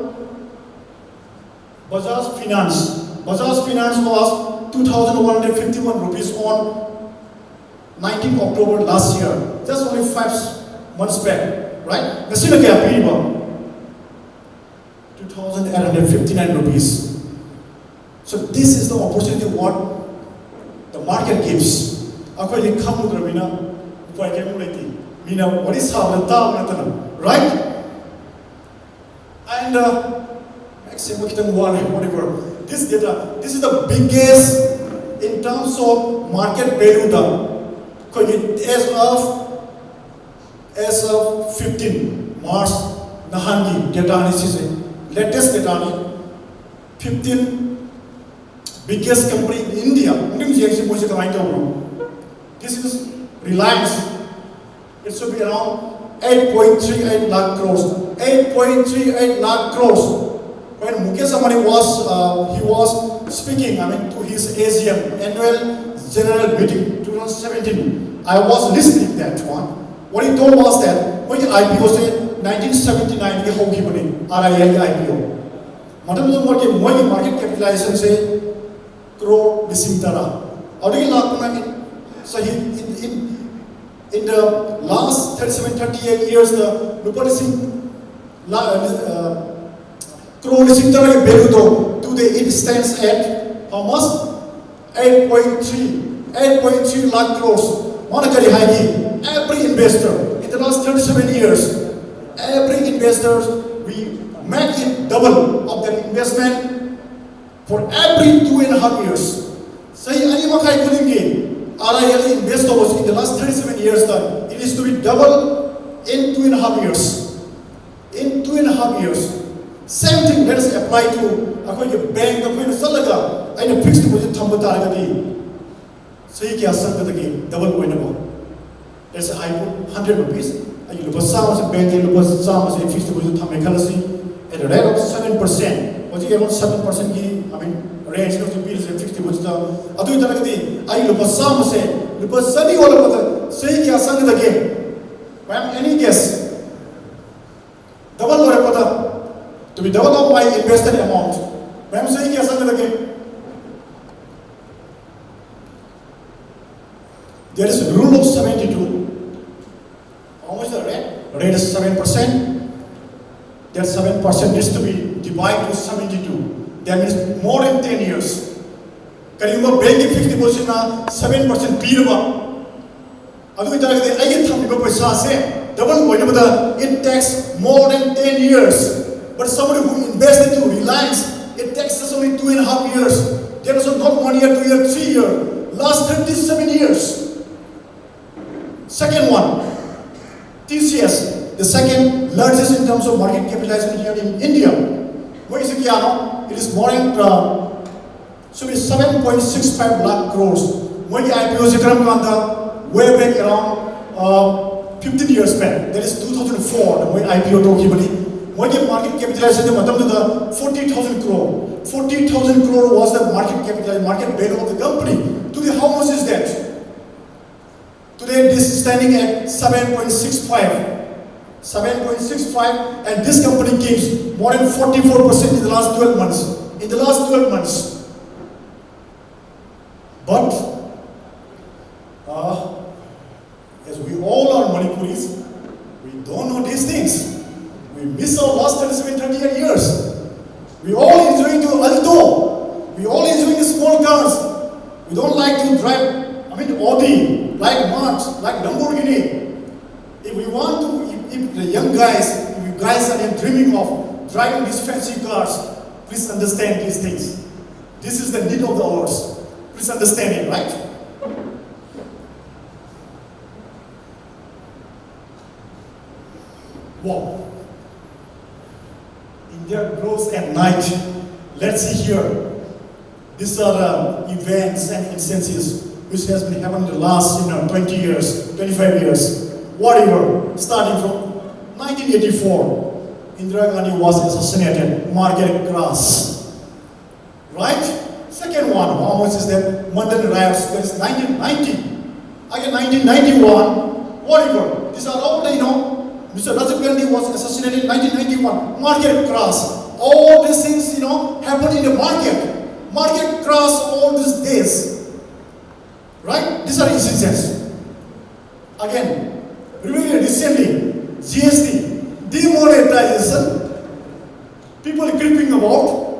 Bajaj Finance. Bajaj Finance was 2,151 rupees on 19 October last year. Just only 5 months back, right? Let's see the gap. 2,859 rupees. So this is the opportunity what the market gives. What is right? And whatever. This data, this is the biggest in terms of market value. As of 15 March, Nahangi data is latest data. 15 biggest company in India. This is Reliance. It should be around 8.38 lakh crores. 8.38 lakh crores. When Mukesh Ambani was speaking, to his AGM, annual general meeting, 2017, I was listening to that one. What he told was that when the IPO said 1979 ke hogi bane RIL IPO. Matlab market capitalization say crore lising tara. Aur in the last 37-38 years, the crore lising tara value today it stands at how much? 8.3 lakh crores. Monetary high. Every investor in the last 37 years, every investor we make it double of their investment for every 2.5 years. Say any makai kuningi RIL investors in the last 37 years that it is to be double in 2.5 years. In 2.5 years. Same thing let us apply to a bank salaga and a fixed deposit thambata. Say double winnable. Let's say I put 100 rupees. I look at bank, I look at fixed deposit at a rate of 7%. What you get 7% range of the bills and fixed deposit. I look at some say, look at sunny all of the say, Ma'am, any guess? Double or pata? To be double of my invested amount. Ma'am, say guess again. There is a rule of 72. How much is the rate? Rate is 7%. That 7% needs to be divided to 72. That means more than 10 years. Can you bank 50% 7% P? It takes more than 10 years. But somebody who invested into Reliance, it takes us only 2.5 years. There is not 1 year, 2 years, 3 years. Last 37 years. Second one, TCS, the second largest in terms of market capitalization here in India. What is it? It is more than 7.65 lakh crores. When the IPO is way back around 15 years back, that is 2004, when IPO when the market capitalization is 40,000 crore. 40,000 crore was the market capitalization, market value of the company. Today, how much is that? Today, this is standing at 7.65. 7.65, and this company gives more than 44% in the last 12 months. In the last 12 months. But, as we all are Manipuris, we don't know these things. We miss our last 37-38 years. We all enjoying to Alto. We all enjoying the small cars. We don't like to drive, Audi, like March, like Lamborghini. If we want to, if the young guys, if you guys are dreaming of driving these fancy cars, please understand these things. This is the need of the hours. Please understand it, right? Wow. India grows at night. Let's see here. These are events and instances which has been happening in the last 20 years, 25 years, whatever. Starting from 1984, Indira Gandhi was assassinated, market crash. Right? Second one, how much is that? London riots, that is 1990. Again, 1991, whatever. These are all, Mr. Rajiv Gandhi was assassinated in 1991, market crash. All these things, happen in the market. Market crash all these days. Right? These are instances. Again, really recently, GST, demonetization, people creeping about,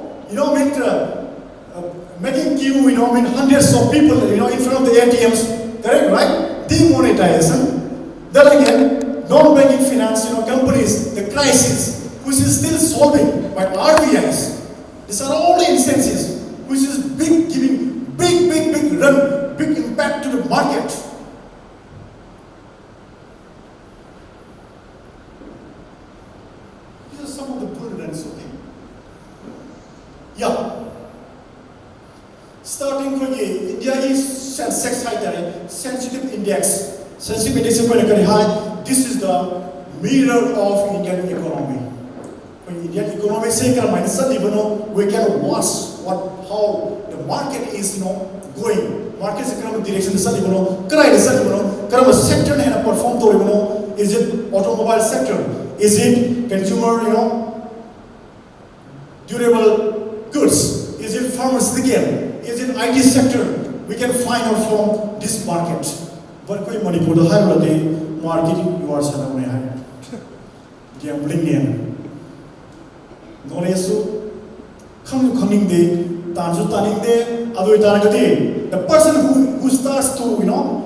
making queue, hundreds of people, in front of the ATMs, correct, right? Demonetization. Then again, non-banking finance, companies, the crisis, which is still solving by RBIs. These are all the instances which is giving big run, big impact to the market. These are some of the prudence, okay? Yeah. Starting from India is sensitive index. Sensitive index is very high. This is the mirror of Indian economy. When Indian economy is we can watch how the market is going. Market economic direction is sector and perform to is it automobile sector? Is it consumer durable goods? Is it pharmaceutical? Is it IT sector? We can find out from this market. But koi Manipur the higher the market you are saying high. Gambling knowledge so coming day tanju taning day adu itaragati the person who starts to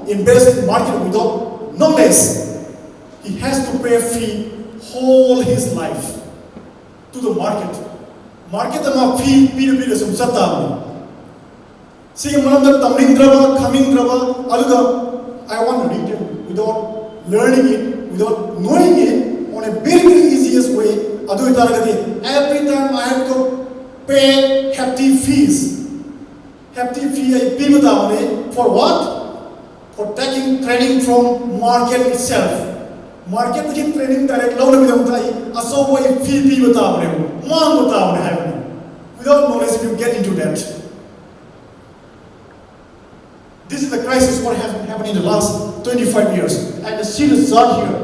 invest in market without knowledge, he has to pay a fee whole his life to the market. Market ama fee the sumsata. See manam tamling drama coming drama aluga I want to read it without learning it, without knowing it on a very easiest way. Every time I have to pay hefty fees. Hefty fee I pay for what? For taking training from market itself. Market ki training direct aso fee without knowledge if you get into that. This is the crisis what has been happening in the last 25 years. And the serious are here.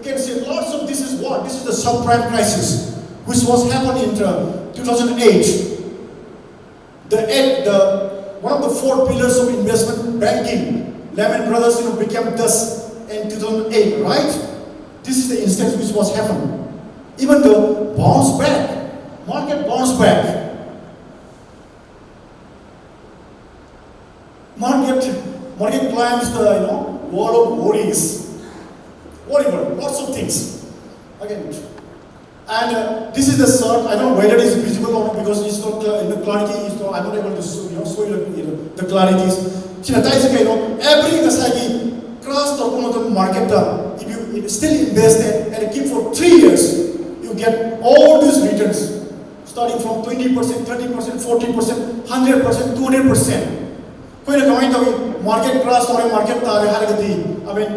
can see lots of this is what? This is the subprime crisis, which was happening in 2008. One of the four pillars of investment banking, Lehman Brothers, became thus in 2008, right? This is the instance which was happening. Even though bounce back, market bounce back. Market climbs the wall of worries, whatever, lots of things. Again, and this is the chart. I don't know whether it is visible or not because it's not in the clarity. I'm not able to show you the clarities. Every cross the market, if you still invest and keep for 3 years, you get all these returns, starting from 20%, 30%, 40%, 100%, 200%. Market crash or market I mean,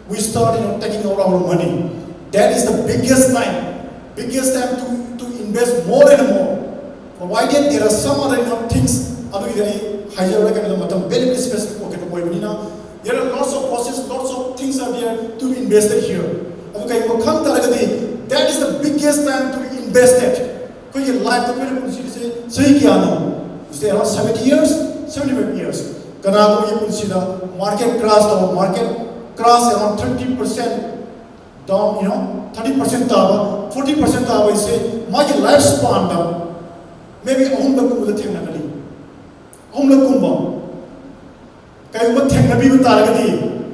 we start taking out our money. That is the biggest time to invest more and more. Provided there are some other things, very specific. There are lots of processes, lots of things are there to be invested here. That is the biggest time to be invested. Is there around 70 years, 75 years? Market crash around 30% down, 30% taba, 40% taba is say my lifespan maybe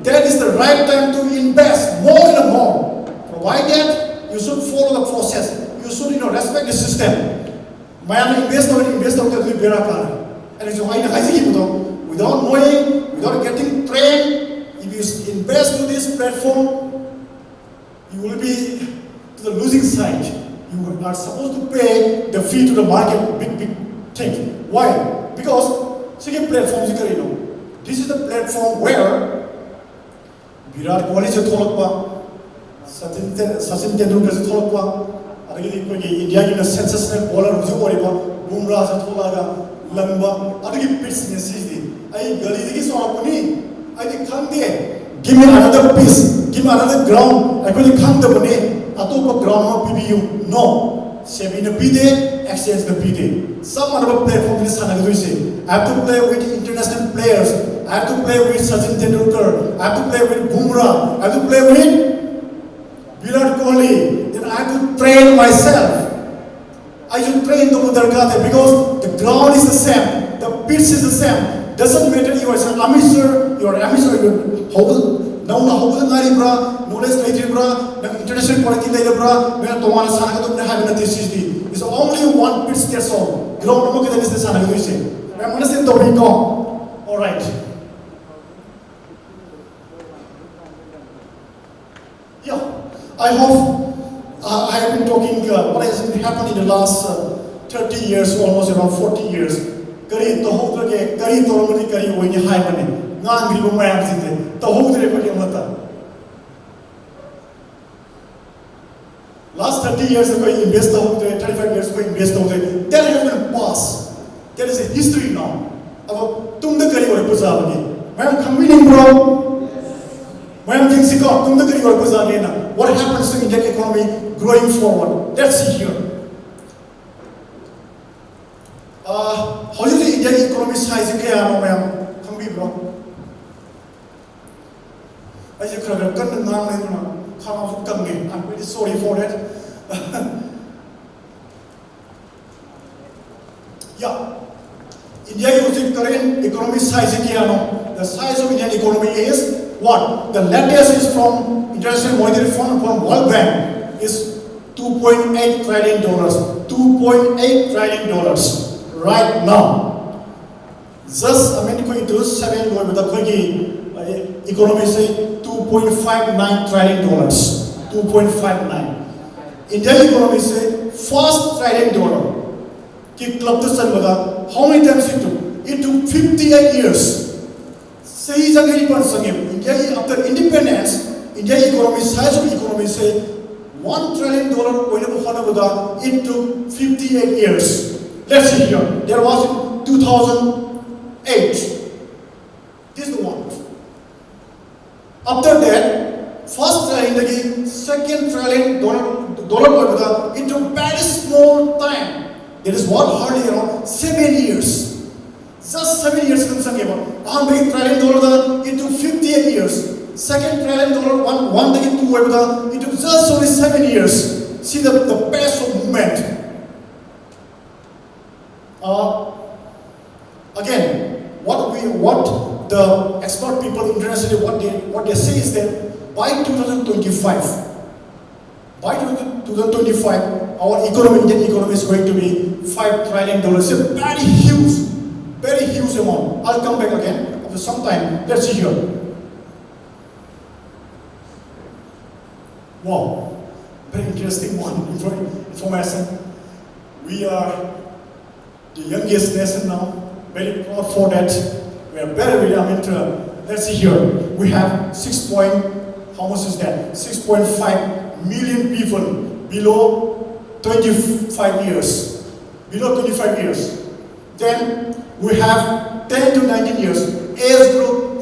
that is the right time to invest more and more. Provided you should follow the process, you should respect the system. My investor and it's without knowing, without getting trained, if you invest to this platform, you will be to the losing side. You are supposed to pay the fee to the market, big thing. Why? Because second platform, this is the platform where Virat Kohli se tholakpa, Sachin Tendulkar se tholakpa, India ki sensational bowler se oriba, Bumrah se tholaga, Lamba, adagi pitch ne sisi. I give me another piece, give me another ground. I couldn't come the money. I took a ground PBU. No. Save in a PD, exchange the PD. Some other platform is Sanagui. I have to play with international players. I have to play with Sachin Tendulkar. I have to play with Bumrah. I have to play with Virat Kohli. Then I have to train myself. I should train the Mudarkate because the ground is the same, the pitch is the same. Doesn't matter you are an amateur, you are hold now knowledge international quality it's only one pitch that's all. Ground is the alright. Yeah. I hope I have been talking what has been happening in the last 30 years, almost around 40 years. Kari tohodre kari toromani kari oini haibane ngan gribo mayam sinte tohodre pati amata. Last 30 years ago invest tohodre, 35 years ago invest tohodre. That has been past. There is a history now. About tumda kari ore puzabani. Mayam combining bro. Mayam thinks iko tumda kari ore puzabani na. What happens to Indian economy growing forward? Let's see here. How is the Indian economy size? I'm very sorry for that. Yeah. India using current economy size. The size of Indian economy is what? The latest is from International Monetary Fund from World Bank is $2.8 trillion. $2.8 trillion. Right now, just I mean, going to 7 with the economy say $2.59 trillion. 2.59. Indian economy say first $1 trillion. How many times it took? It took 58 years. Say India after independence, Indian economy size of economy say $1 trillion. It took 58 years. Let's see here. There was in 2008. This is the one. After that, first in the second trillion dollar into very small time. That is what, hardly around 7 years. Just 7 years concerned about. $1 trillion into 58 years. Second trillion dollar, one into just only 7 years. See the pace of movement. Again, what the expert people internationally what they say is that by 2025, our Indian economy is going to be $5 trillion. It's a very huge amount. I'll come back again after some time. Let's see here. Wow, very interesting information. We are the youngest nation now. Very proud for that. We are very, let's see here. We have 6.5 million people below 25 years. Then we have 10 to 19 years. Age group,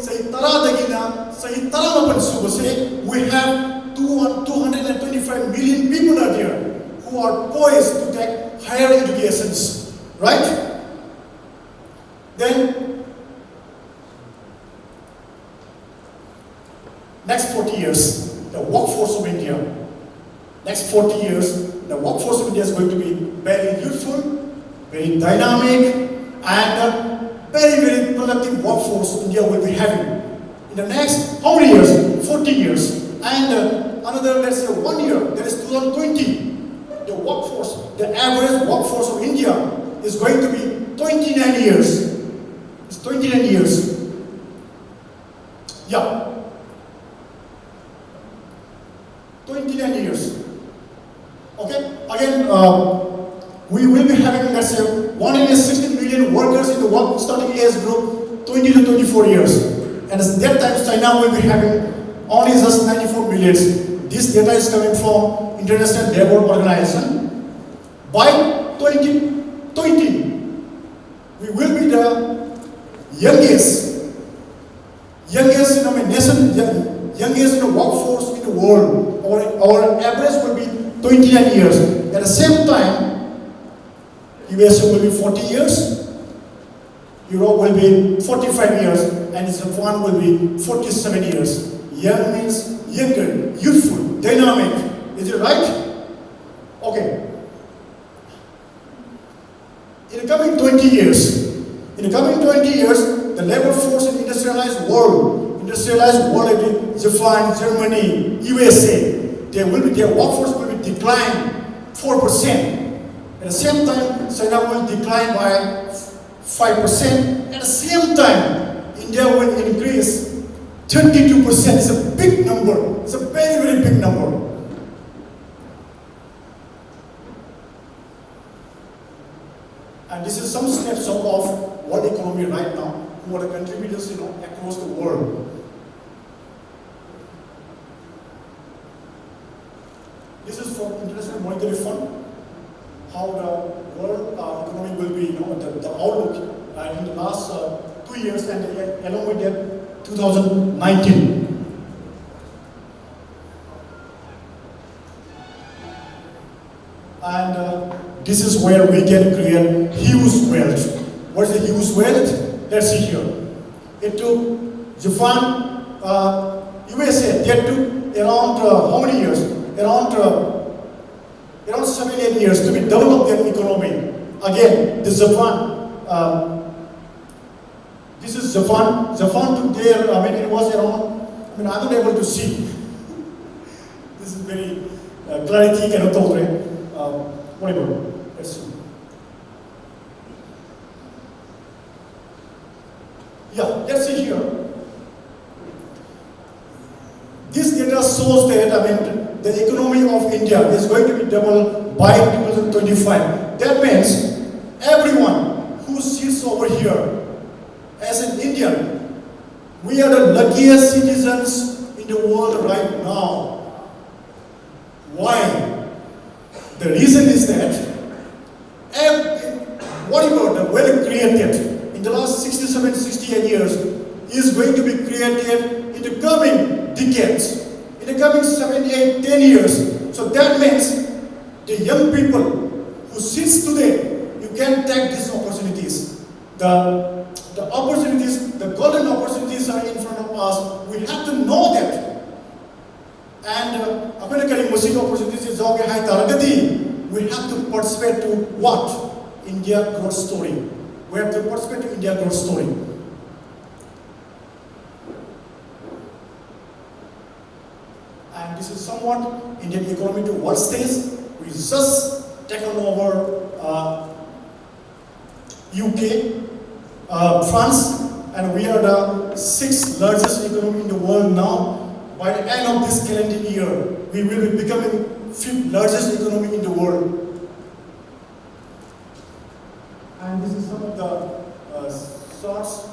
we have 225 million people are there who are poised to take higher educations, right? Then, next 40 years, the workforce of India. Next 40 years, the workforce of India is going to be very youthful, very dynamic, and very, very productive workforce India will be having. In the next, how many years? 40 years. And another, let's say 1 year, that is 2020. The workforce, the average workforce of India is going to be 29 years. It's 29 years. Yeah. 29 years. Okay? Again, we will be having, let's say, 160 million workers in the work starting age group 20 to 24 years. And at that time, China will be having only just 94 million. This data is coming from International Labour Organization. By 2020, we will be the youngest nation, youngest workforce in the world. Our average will be 29 years. At the same time, USA will be 40 years, Europe will be 45 years, and Japan will be 47 years. Young means younger, youthful, dynamic. Is it right? Okay. In the coming 20 years, the labor force in industrialized world like Japan, Germany, USA, their workforce will be declined 4%. At the same time, China will decline by 5%. At the same time, India will increase 32%. It's a big number. It's a very, very big number. And this is some snapshot of world economy right now, who are the contributors, across the world. This is from International Monetary Fund, how the world economy will be, the outlook in the last 2 years, and along with that, 2019. And this is where we can create huge wealth. What is the huge wealth? Let's see here. It took Japan, USA, they took around how many years? Around 7-8 years to be develop their economy. Again, this is Japan. Japan took their, it was around, I'm not able to see. This is very clarity cannot tolerate. Whatever. Let's see. Yeah, let's see here. This data shows that the economy of India is going to be doubled by 2025. That means everyone who sits over here as an Indian, we are the luckiest citizens in the world right now. Why? The reason is that whatever the wealth created in the last 67-68 years is going to be created in the coming decades. In in the coming 7, 8, 10 years. So that means the young people who sits today, you can take these opportunities. The opportunities, the golden opportunities are in front of us. We have to know that. And opportunities we have to participate to what? India growth story. We have to participate to India growth story. And this is somewhat Indian economy to world stage. We just taken over UK, France, and we are the 6th largest economy in the world now. By the end of this calendar year, we will be becoming 5th largest economy in the world. And this is some of the charts.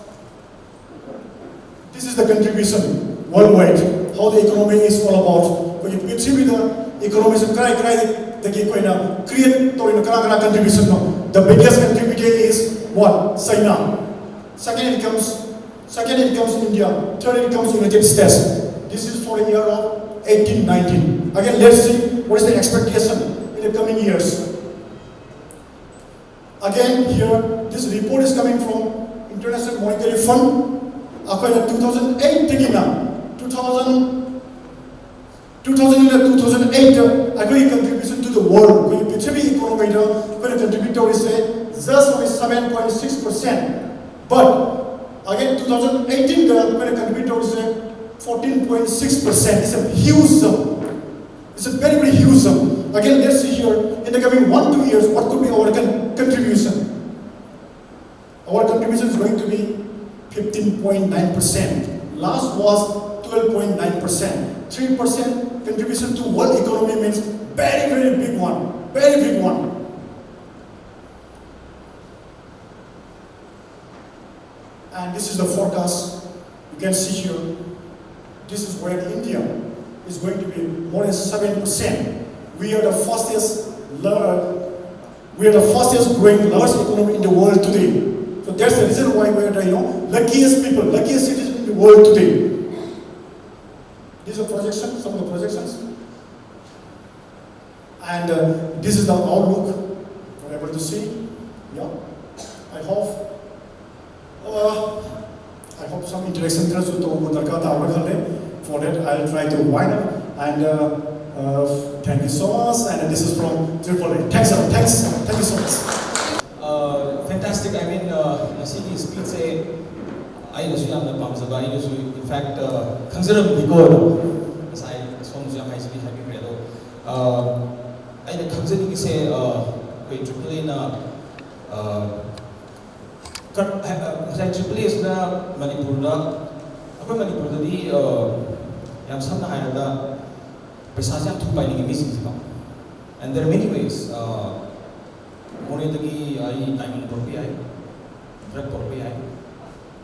This is the contribution worldwide, how the economy is all about. When you see the economy, the create contribution. The biggest contributor is what? China. Second it comes India. Third it comes United States. This is for the year of 18-19. Again, let's see what is the expectation in the coming years. Again, here, this report is coming from International Monetary Fund. According to 2008, 2008, agree contribution to the world. When you economy, when contributor is just only 7.6%. But again, 2018, when contributor is 14.6%. It's a huge sum. It's a very, very huge sum. Again, let's see here, in the coming 1-2 years, what could be our contribution? Our contribution is going to be 15.9%. Last was 12.9%. 3% contribution to world economy means very, very big one. Very big one. And this is the forecast. You can see here. This is where India is going to be more than 7%. We are the fastest growing large economy in the world today. So that's the reason why we are the luckiest people, luckiest citizens in the world today. These are projections, some of the projections. And this is the outlook you're able to see. Yeah. I hope some interaction comes with the for that, I'll try to wind up. And thank you so much. And this is from AAA. Thanks thank you so much. Fantastic. I mean, the speech say, I know you are in fact, consider the goal. As I saw you are having read. I consider say, AAA AAA is na Manipur. Ako Manipur di yam samna hayada paisa jam thu pai ni missing ka. And there are many ways. Mone dagi ai diamond por pi ai, drug por pi ai,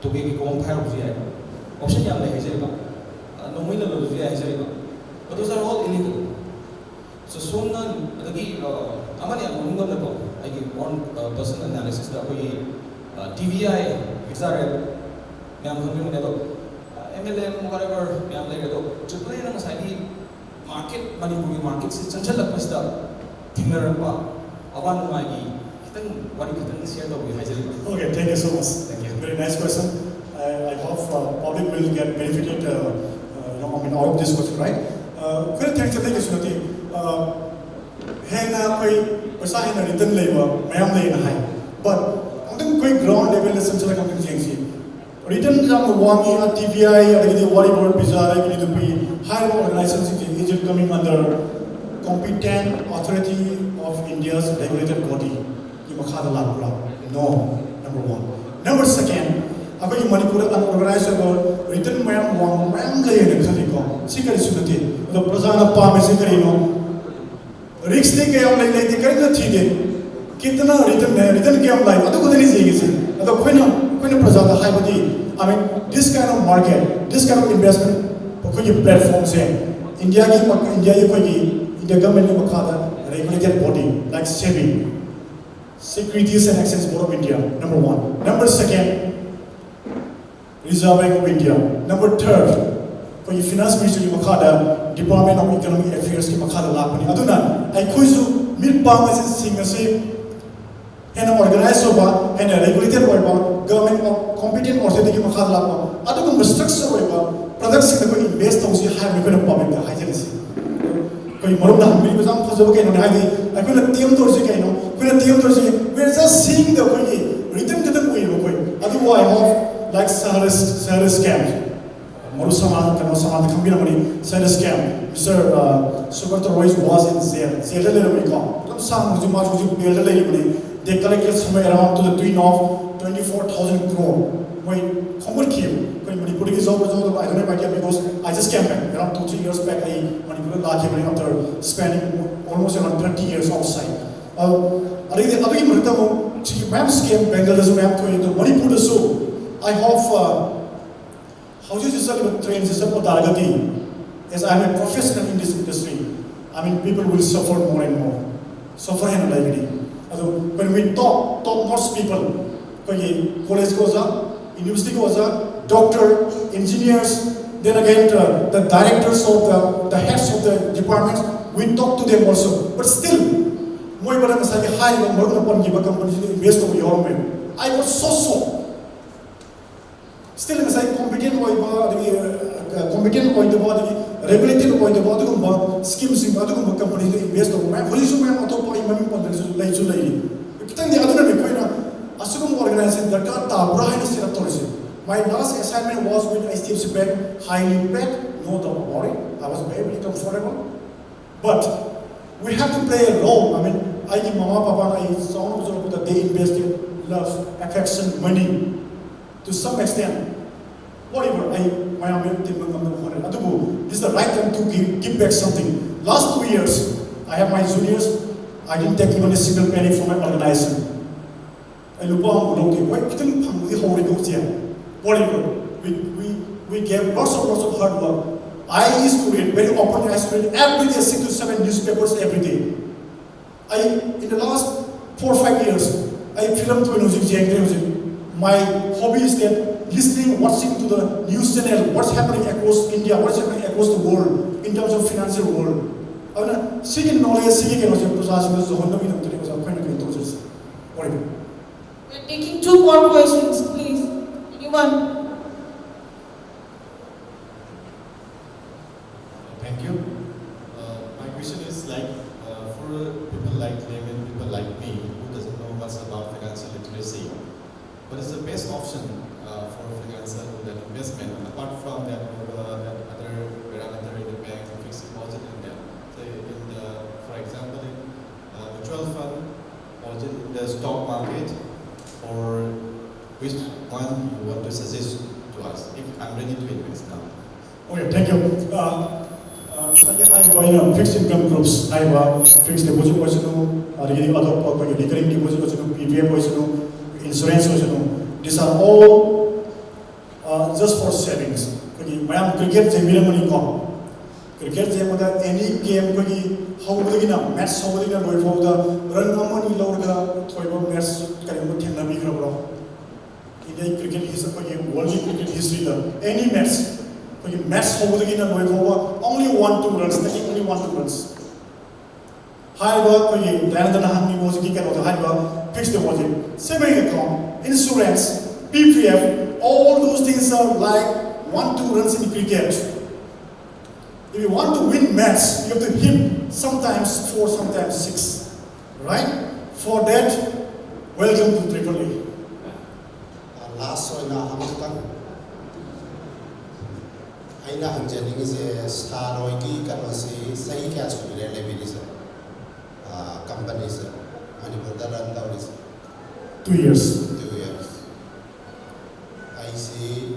to be ki kom phai pi ai. Option yam lai hai ba. No moi la lo ji ai ba. But those are all illegal. So sonna dagi amani am ngam na ko. I give one personal analysis da ko TVI exare yam hangin na to MLM whatever yam lai to AAA na masai market Manipuri market se chanchal lakpasta thingna pa awan magi kitang wari kitang share do bi hajari. Okay, thank you so much. Thank you. Very nice question. I hope public will get benefited out of this question, right? Very thanks to you sunati hena koi paisa hena return leiba mayam lei na hai but koi ground level na samchala kam jengsi return jam wangi TVI adagi wari bizarre to be higher organizations is coming under competent authority of India's regulated body. No, number one. Number second, ako yung Manipur unorganized return mayam wang mayam lay na khaliko sikari sunati the prasana pa me sikari no risk de kaya lay lay de kari na thide kitna return kaya lay ado ko dili jegi se ado koina prasana high body. I mean this kind of market, this kind of investment ko yung platform se India government ni makada regulated body like SEBI, Securities and Exchange Board of India, number one. Number second, Reserve Bank of India. Number third, कोई finance ministry की मखादा department of economic affairs की मखादा लापनी अदुना आई कोई जो मिल पांग से सिंग से हैना organize होगा हैना regulated होगा government of competent authority की मखादा लापा अदु को structure होगा product से कोई invest हो उसी high revenue public का high जैसे कोई मरुना हम भी बजाम फजब के नोने हाई आई कोई team तोड़ से कहीं नो कोई team तोड़ से we are just seeing the कोई return के तक कोई अदु वो I hope like Sahara scams Maru Saman can also have the community send a scam. Mr. Subrata Royce was in Zell. Zell we come. Some sound was much was built a lady. They collected somewhere around to the tune of 24,000 crore. When Congo came, when he put his own I don't know idea because I just came back around 2-3 years back. When he put a large money after spending almost around 30 years outside. I think the other ma'am scam Bangladesh ma'am to money put a so. I hope how do you train system for Targati? As I am a professional in this industry, I mean people will suffer more and more. Suffer and liability. When we talk most people, college goes up, university goes up, doctor, engineers, then again the directors of the heads of the departments, we talk to them also. But still, I was so still competent competent point about regulated point about schemes in other companies invest on my position on top of the other organization that my last assignment was with HDFC Bank, highly paid, no doubt about it. I was very comfortable. But we have to play a role. I mean, I give mama, papa, I saw that they invested love, affection, money to some extent. Whatever, this is the right time to give back something. Last 2 years, I have my juniors, I didn't take even a single penny from my organization. Whatever, we gave lots of hard work. I used to read very openly, I used to read every day 6 to 7 newspapers every day. In the last 4 or 5 years, I filmed music. My hobby is that listening, watching to the news channel, what's happening across India, what's happening across the world in terms of financial world. Seeking knowledge, seeking We're taking 2 more questions, please. Anyone? Thank you. My question is for people like them and people like me who doesn't know much about financial literacy, what is the best option for financial investment apart from that other parameter in the bank, fixed deposit and that? For example, in mutual fund or in the stock market, or which one you want to suggest to us if I'm ready to invest now? Okay, thank you. I fixed income groups. I have fixed deposit, recurring deposit, PPF, insurance. These are all just for savings. Cricket cricket any game how match how run match cricket history world cricket history any match only 1-2 runs only 1-2 runs fixed deposit, saving account, insurance, PPF, all those things are like 1-2 runs in cricket. If you want to win match, you have to hit sometimes 4, sometimes 6. Right? For that, welcome to AAA. Last one, I'm Hanjani is a star or key can say, say, cash to the companies. 2 years. 2 years. I see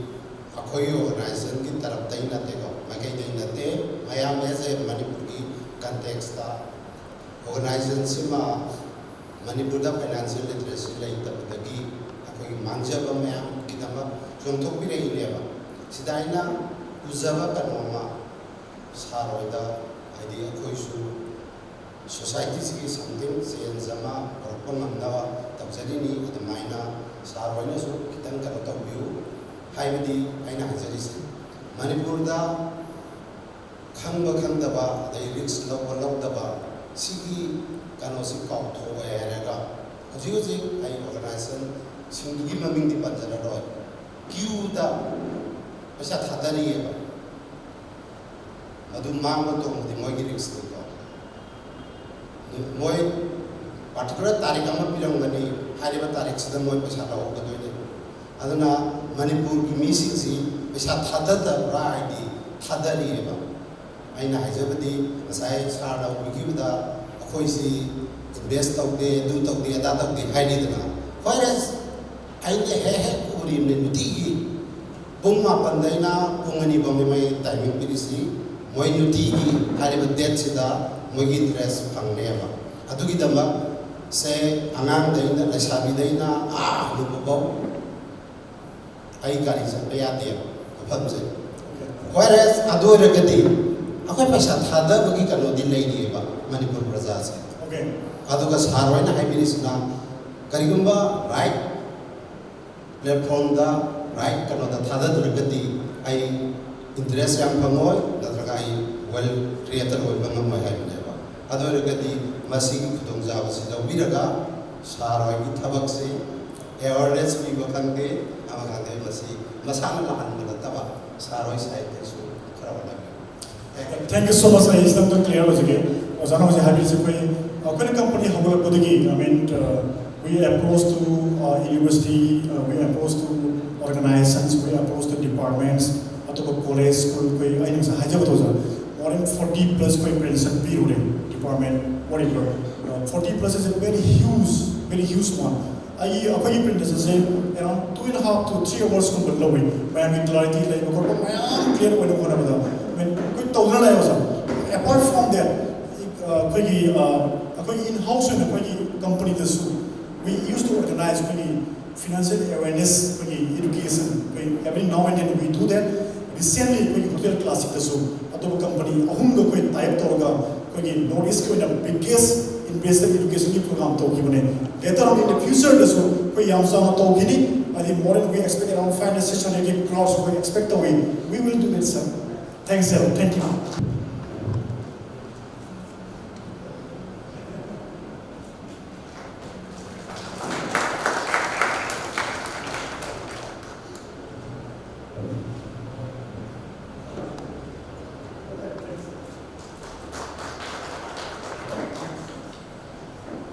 a coyo organization in Taraptaina Tego, Makainate, I am as a Manipuri context organization Sima Manipuda financial literacy like the Gi, a Manjaba Mam, Kitama, Jontopira Ileva, Sidaina, Uzava Panoma, Saroida, idea Koisu. Society is something, say, and Zama, or Pomanawa, Tabzadini, the Mina, Sarvanas, Kitan Karata view, Haividi, Aina Hazaris. Manipurda khangba khangdaba the lyrics lawdaba sigi kanosi kau tho eraga hoji ai organization singgi maming di panjara roi kiu da pesa thadari eba adu mama to di moi lyrics ko moi particular tarik ama pirang mani hariba tarik sida moi pesa law gadoi ne aduna Manipur ki missing si pesa thadada ra ID thadari eba aina haijabadi asai sara wikibda akhoi si invest tawde do tawde ada tawde haini dana whereas aine he uri ne nuti pungma pandaina pungani bami mai timing pirisi moi nuti gi hariba date sida moi gi dress phangne ba adugi dama se angang daina lasabi daina lu bo ai gari sa payate phamse whereas adu regati akhoi paisa thada bagi kano din lei ni ba Manipur praja se Okay. aduga sarwaina haibirisna karigumba right platform da right kano da thada durgati ai interest yang pangoi natraga ai well creator oi bangam hai haibne ba adu regati masi khudong jaw se da biraga sarwai ki thabak se awareness bi bakangge amagande masi masana lahan na taba sarwai side te su kharawana. Thank you so much. I is to clear was again. Was one of the habits of a company how Podigi. I mean, we approach to university, we approach to organizations, we approach to departments, atau college, school, I know sa haja betul more than 40 plus principal department, whatever. 40 plus is a very huge one. I print is around 2.5 to 3 hours from below. When we clarity like clear when apart from that, in-house company we used to organize financial awareness education. Every now and then we do that. Recently, hotel classic company type notice the biggest investment education program. Later on in the future, more than we expect around 500 600 crores. We expect we will do it, sir. Thanks, sir. Thank you.